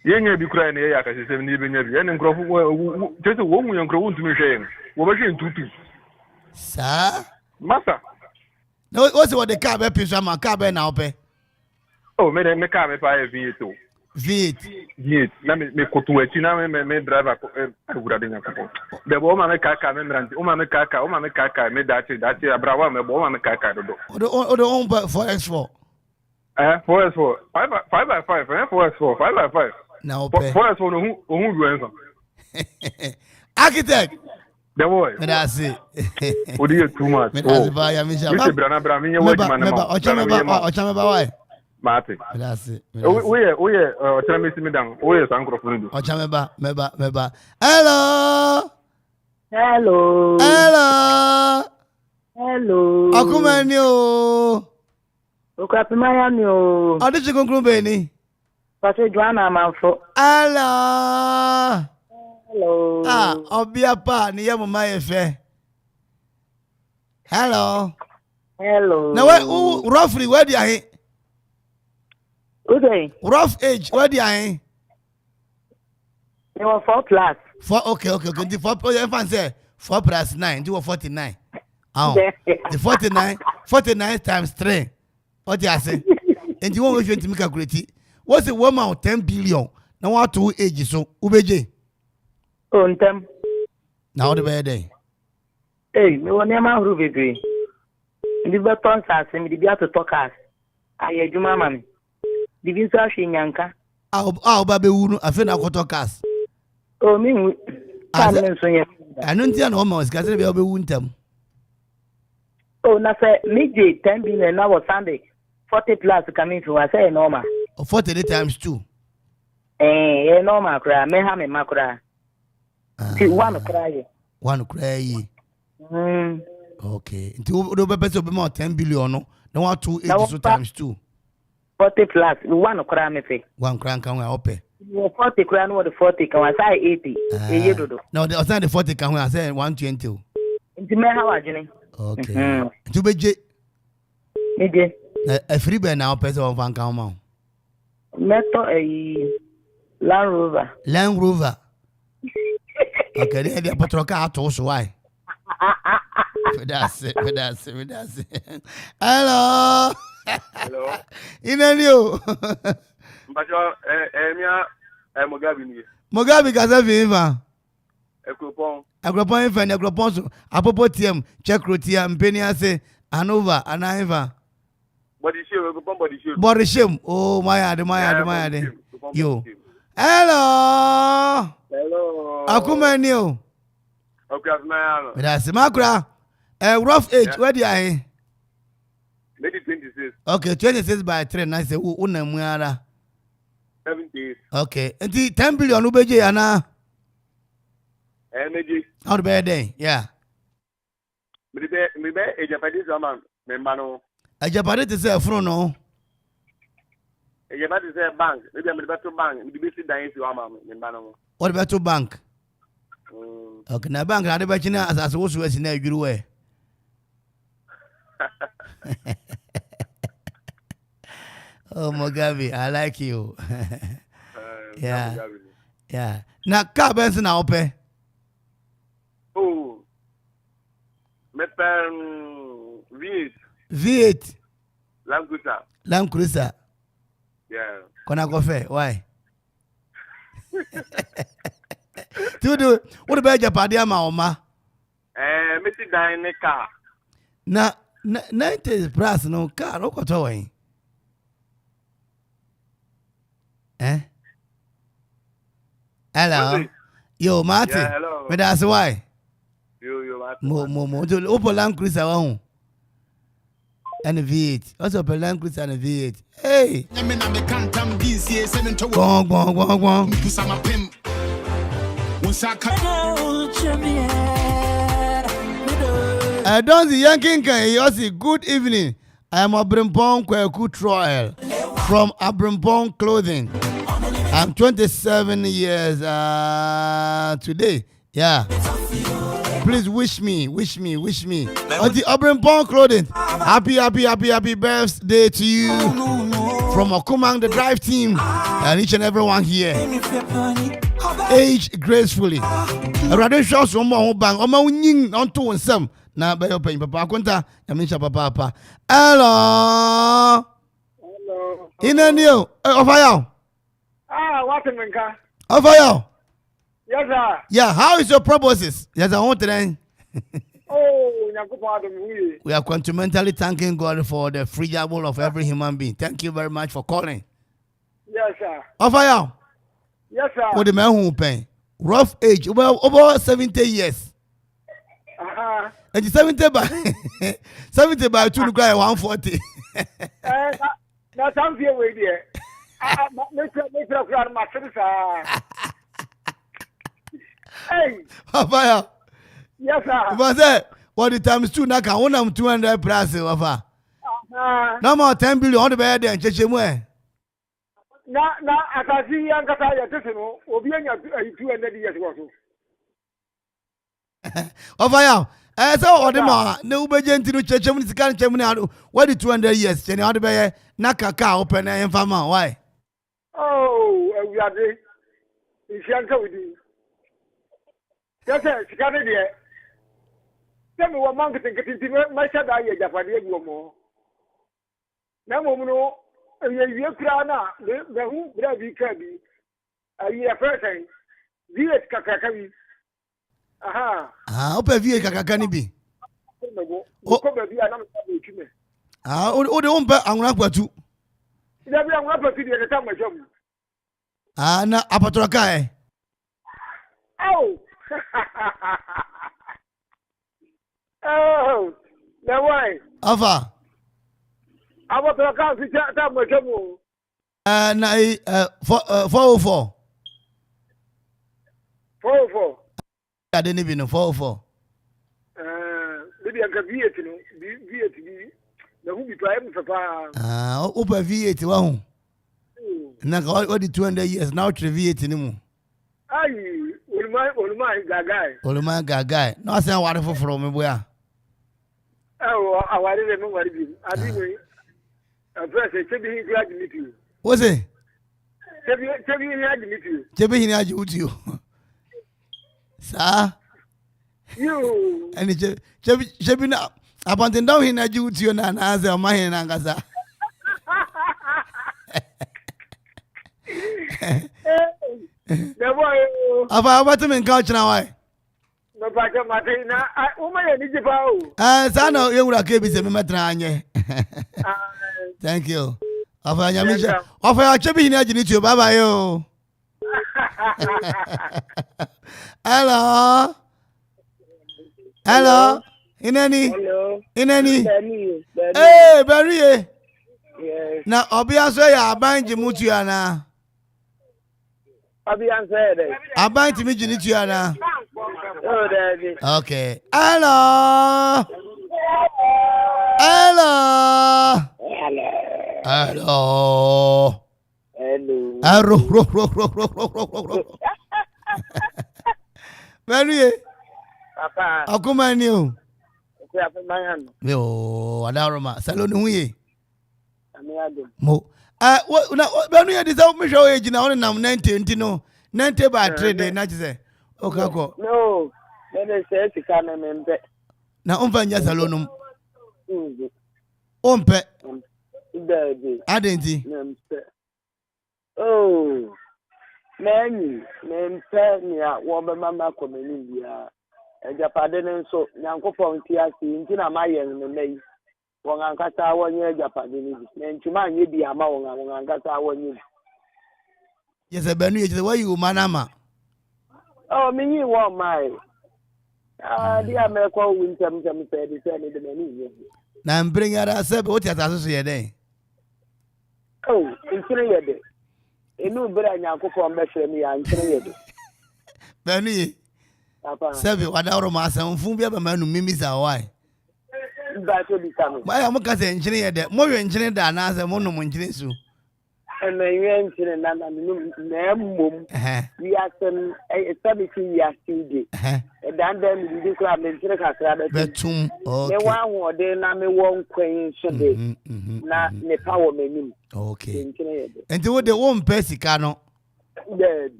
Yenye bi kura na ya ka se ni be nya bi. Ene nkrofo tete wo mu nkrofo ntumi hwe. Wo be hwe ntutu. Sa? Masa. No, what's what the car be pisa ma car be na ope? Oh, me car me pa V8 o. V8. Na me kotu echi na me driver agura de nyakopo. De bo ma me kaka me mranti. O ma me kaka me dachi abrawa me bo ma me kaka dodo. O do on 4x4. 4x4. 5x5. 4x4. 5x5. Na ope. 4x4 no hu ruenso. Architect. The boy. That's it. What do you too much? That's why I'm Mr. Brana, me work man. Ochame why? Mate. That's it. We ochame me down. We sankrofo do. Ochame meba. Hello. Akumani o. Okapimaya mi o. Odi chikunkun be ni. Pase Joanna Manfo. Hello. Hello. Obia pa ni ye mama ye fe. Hello. Now where roughly where do I? Okay. Rough age where do I? You were 4 plus. 4 okay. The 4 if I say 4 plus 9, you were 49. Oh. The 49 times 3. What do I say? And you want to make a calculate. What's the woman of 10 billion? Now what 2 ages so ubeje? On them. Now the bad day. Hey, me won ma huru bebre. Ndi be ton sa se me di bia to talkers. Aye adwuma ma me. Di bi so ahwe nyanka. Ba be wu no afi na ko talkers. Oh me wu. Ka me nso ye. Anu ntia na o ma osika se be wu ntam. Oh na say me je 10 billion na was Sunday. 40 plus coming to I say normal. 40 times 2. Normal kra me ha me makra. Ti one cry. Okay. Until do be person be more 10 billion no. Then what 2 80 times 2. 40 plus one cry me fe. One cry can we open. 40 cry no the 40 can I say 80. E do. No, the other the 40 can we say 120. Nti me how agene. Okay. To be je. Me je. A free be now person of one can ma. Meto Land Rover. Okay, they put your car to us. Why? That's it. Hello. In a new. Mugabe Gazaviva. Agropon fan, Agropon, Apopotium, Checrotium, Peniase, Anova, Anaiva. Body shame. Oh, my ad. You. Hello. Akumanio. Okay, that's Makra. Rough age, where do I? Maybe 26. Okay, 26 by 3. I say, Unamuara. 70. Okay, and the 10 billion Ubeji, Anna. Energy. How bad day? Yeah. Maybe a Japanese woman, Memano. A Japanese is a frono. A Japanese bank. Maybe I'm the better bank. Maybe it's dying to Memano. What about to bank? Okay, na bank na de China as also as na adwuru we. Oh Mugabe, I like you. Yeah. Na car Benz na ope. Oh. V8. Land Cruiser. Yeah. Kona kofe, why? Tudo, what about Japadia Maoma? Missy Dine car. Na 90 plus no car, no cotaway. Hello. Yo, Martin. Yeah, hello. But that's why. You, Martin. Mo, Opel Land Cruiser on. And a V8. Also, Opel Land Cruiser and a V8. Hey. Go. I don't see Yanking Yosi. Good evening. I am Abrimpong Kweku Troel from Abrimpong Clothing. I'm 27 years today. Yeah. Please wish me. On the Abrimpong Clothing. Happy birthday to you. From Okumang, the drive team. and each and everyone here. Age gracefully. Rather shows one more bang, or more yin on two and some. Now, by your pain, Papa Conta, and Misha Papa. Hello. Hello. In a new of I. What a manka. Of I. Yes, sir. Yeah, how is your prognosis? Yes, I want to. Oh, we are fundamentally thanking God for the freedom of every human being. Thank you very much for calling. Yes, sir. Of I. Yes, sir. What the man who pay? Rough age, well, over 70 years. And 70 by 70 by 2 guy 140. Now, some fear way there. Make a crowd my Hey, Papa. Yes, sir. But that what the times 2 now can own 200 plus over. No more 10 billion on the bed and Chechemwe. Now, I can see young Kataya Tessimo will be 200 years ago. Of I. As all the more, no begin to Chechem is can't check out what the 200 years, and out by Nakaka open and farmer. Why? Oh, we are there. If you are with you. Yes, sir, she can't hear. Tell me what marketing getting my shadow. I have a more. No, no, you crown the who grab you can be. A year first time. Viet Kakakavi. Aha. Open via Kakakani be. Oh, the one bet I'm not to. Never am not to the time of job. Na Apatroka. Oh. Oh, no way. Ava. I want to account the time of job. 404. 404. I didn't even know 404. Maybe I can V8, the who be trying for power. Open V8, wow. Now, all the 200 years now, V8 anymore. Aye, my guy. All my guy. No, I say I want from me, where? Oh, I didn't know what it is. I didn't. First, I said he glad to meet you. What's it? Tell me, glad to meet you. Jebby, I do you. Sir? You. And it's Jebby now. Upon the down here, I do you and answer my hand and Gaza. About them in culture now. No, but I woman need you. I know you would have given me matranye. Thank you. Of our Yamisha. Of our Chebby, I need you. Bye bye. Hello. Hello. In any? Hey, Barry. Yes. Now, obviously, I bind you, Mutiana. I bind to meet you, Mutiana. Oh, Daddy. Okay. Hello. Hello. Hello. Hello. Barry. Papa. I'll come on you. Yo, Adaroma. Salon, we. Mo. What now? When you deserve me show age now, I'm 90, no 90 by 3 days. Not to say, okay, go. No, then they say to come and bet. Now, on Vanya Salonum. On pet. I didn't see. Oh, man, me out, woman, mamma, come in India. And Japan, so Yanko Pontiac, Intina Maya and the May. Wangata 1 year Japanese, and to mind you be a mouth and Wangata 1 year. Yes, I believe the way you manama. Oh, me, you want my. The American winter, said the menu. Now I'm bringing out a sub. What has associated? Oh, it's 3 years. A new brand Yanko from Messenger and 3 years. Benny, Seven, what our master and Fumbia man who mimics our why. That will be coming. Why am I engineer that more engineer than as a mono engineer? and then we are some establishing we are still there. And then we do club and Betum. Okay. One more day, Nami won't queen Sunday. Not the power menu. Okay. And do the one pesicano.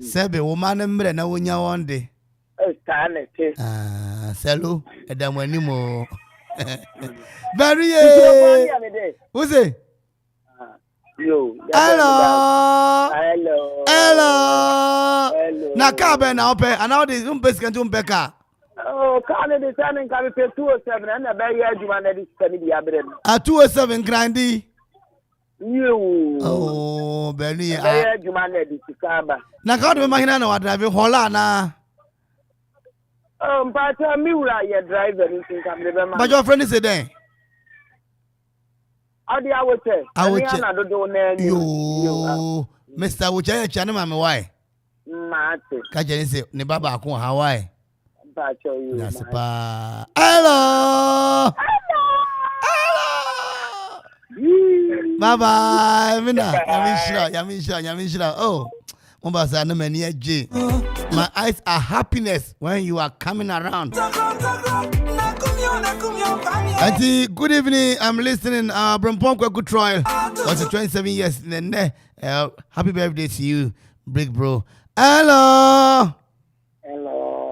Sebe woman and na wunya one day. Salu, and then when you more. Very who's it? Yo. Hello. Na kabe na ope, and now this pescan to Becca. Oh, Canada, the time can pay 207 and a very adjuman that is coming the abbey. 207 grandy. You. Oh, Benny. Very adjuman that is Saba. Na God, my man, what driving Holana. But Mura, your driver, but your friend is a day. How do I would say? I would say, you, Mr. Wuchaya Chanama, why? Martin. Kajan say, Nebaba, Hawaii. That's a hello. Bye bye, Mina. Yamisha. Oh, Mombasa, no many J. My eyes are happiness when you are coming around. Auntie, good evening. I'm listening. Brempong good trial. Was 27 years. Happy birthday to you, big bro. Hello. Hello.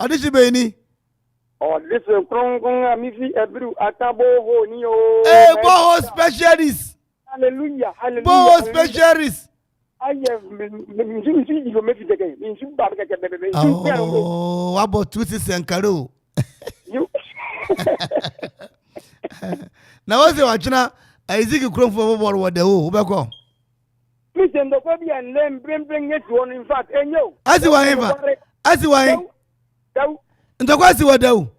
This is Benny. Oh, this is Mifi Ebru Atabo Nio. Hey, Boho specialist. Hallelujah. Boho specialist. I have you make it again. Oh, what about Twisis and Karu? Now, what's the watching? I think you crow for what the who back on. Listen, the Bobby and then bring it one in fact, and yo. As you are, and the question what do?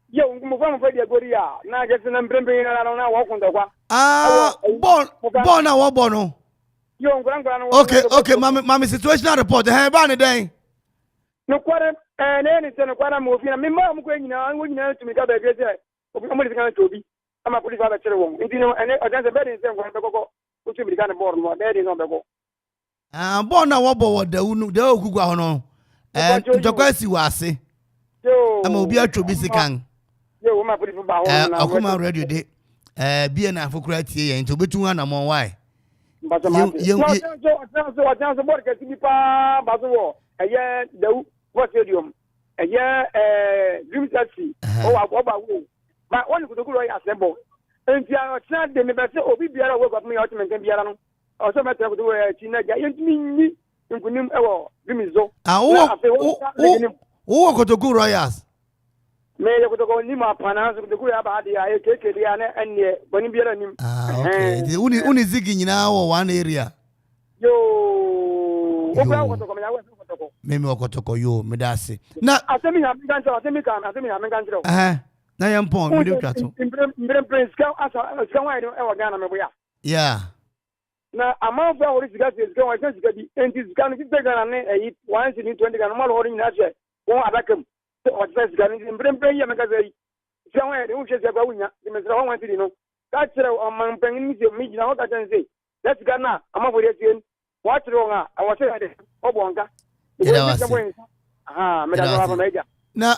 Yo, Mufam for the Goria. Now just an bringing around now walk on the one. Born now, Bono. Okay, Mammy, situation report. Have on day. No quarter, and anything, what I'm moving. I mean, Mom going now, I'm going to make up a good day. Somebody's going to be. I'm a police officer. You know, and I just a bed in some one to go. Which will be kind of born more. That is on the go. Born now, what the who go on. And the question was, I'm a be a true busy can. Yo, my police about Okuma radio day. Be an Afocratia and to be 200 more. Why? But I can't support Bazo. A year, the what stadium. A year, Dream Taxi. But one could go assemble. And you are not the member of Biara work of me ultimate and Biarano. Or some matter of the China, me. You could name our Gimizo. Who got to go Royals? May you go Nima Panas with the good about the Diana and Bonibiera. Okay, the only zigging now one area. Yo, Maybe Okotoko, you, Medasi. Now, I think I'm going to now I'm point. Yeah. Now, amount of this gas is going to be and this gun is bigger than once in 20 and more holding that. One attack him. What's that gun is in Brim Bray Magazine. Somewhere, who says about the Mr. Owen, you know. That's among pennies of me now. I can say that's Ghana. I'm over here. What's wrong? I was saying, Obonga. Now,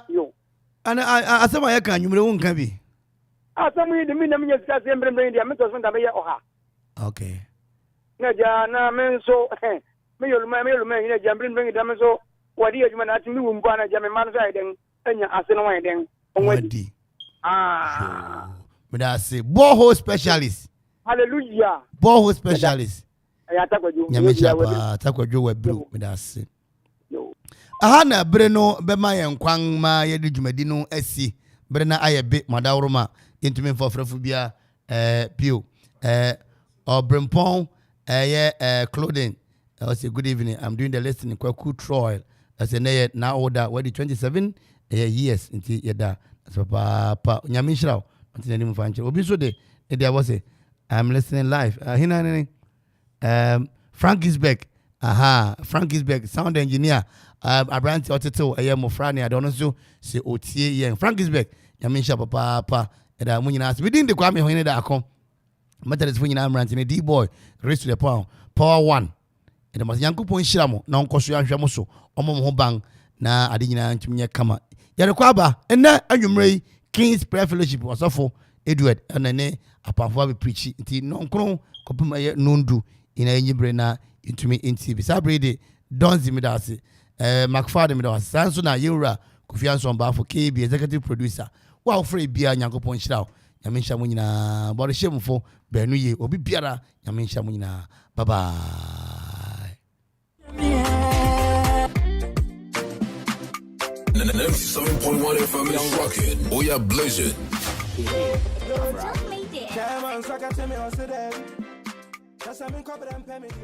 and I said, I can you won't can be. I told me the minimum is just in Brim Bray. I'm not going to be okay. Na men so me yo man ina jambrin bring them so wadi ejuma na timi wo mpa na jame man so iden anya ase no wan den onwadi me da say boho specialist. Hallelujah. Boho specialist. Ya takwajo nyamisha takwajo wa bro me da say aha na bre no be ma ye nkwan ma ye de dwumadi no asi bre na ayebe madawroma intumi fofrefo bia pio or Brempong clothing. I say good evening. I'm doing the lesson in Kwaku Troy. I say now order what the 27 years into yada. So papa nyamishra until any fanchi. Obi so de there was a I'm listening live. Frank is back. Frank is back. Sound engineer. Abranti Oteto, a young Mofrani, I don't know, say Otie, young Frankisbeck, Yamisha Papa, and I'm winning us within the Kwame Hoine that come. Matter is winning Amrant in a D boy, race to the pound, power 1. And the mas young point Shamo, non Kosuan Shamoso, Omo Bang, na Adina to me kama. Yakwaba, and now Ayumre, King's Prayer Fellowship was awful, Edward, and then apart from preaching, non crown, Kopuma Nundu, in a Yibrena, into me in TV. Sabrede, Donzi Midasi, McFadden Midas, Sansona, Yura, Kofianson Bar for KB, executive producer. Wow, free beer, Yanko Point Shroud. Yamisha Munina, body shame for Bernuye, Obi Biara, Yamisha Munina. Bye bye. 97.1 FM is rocking. Oh yeah, blaze it.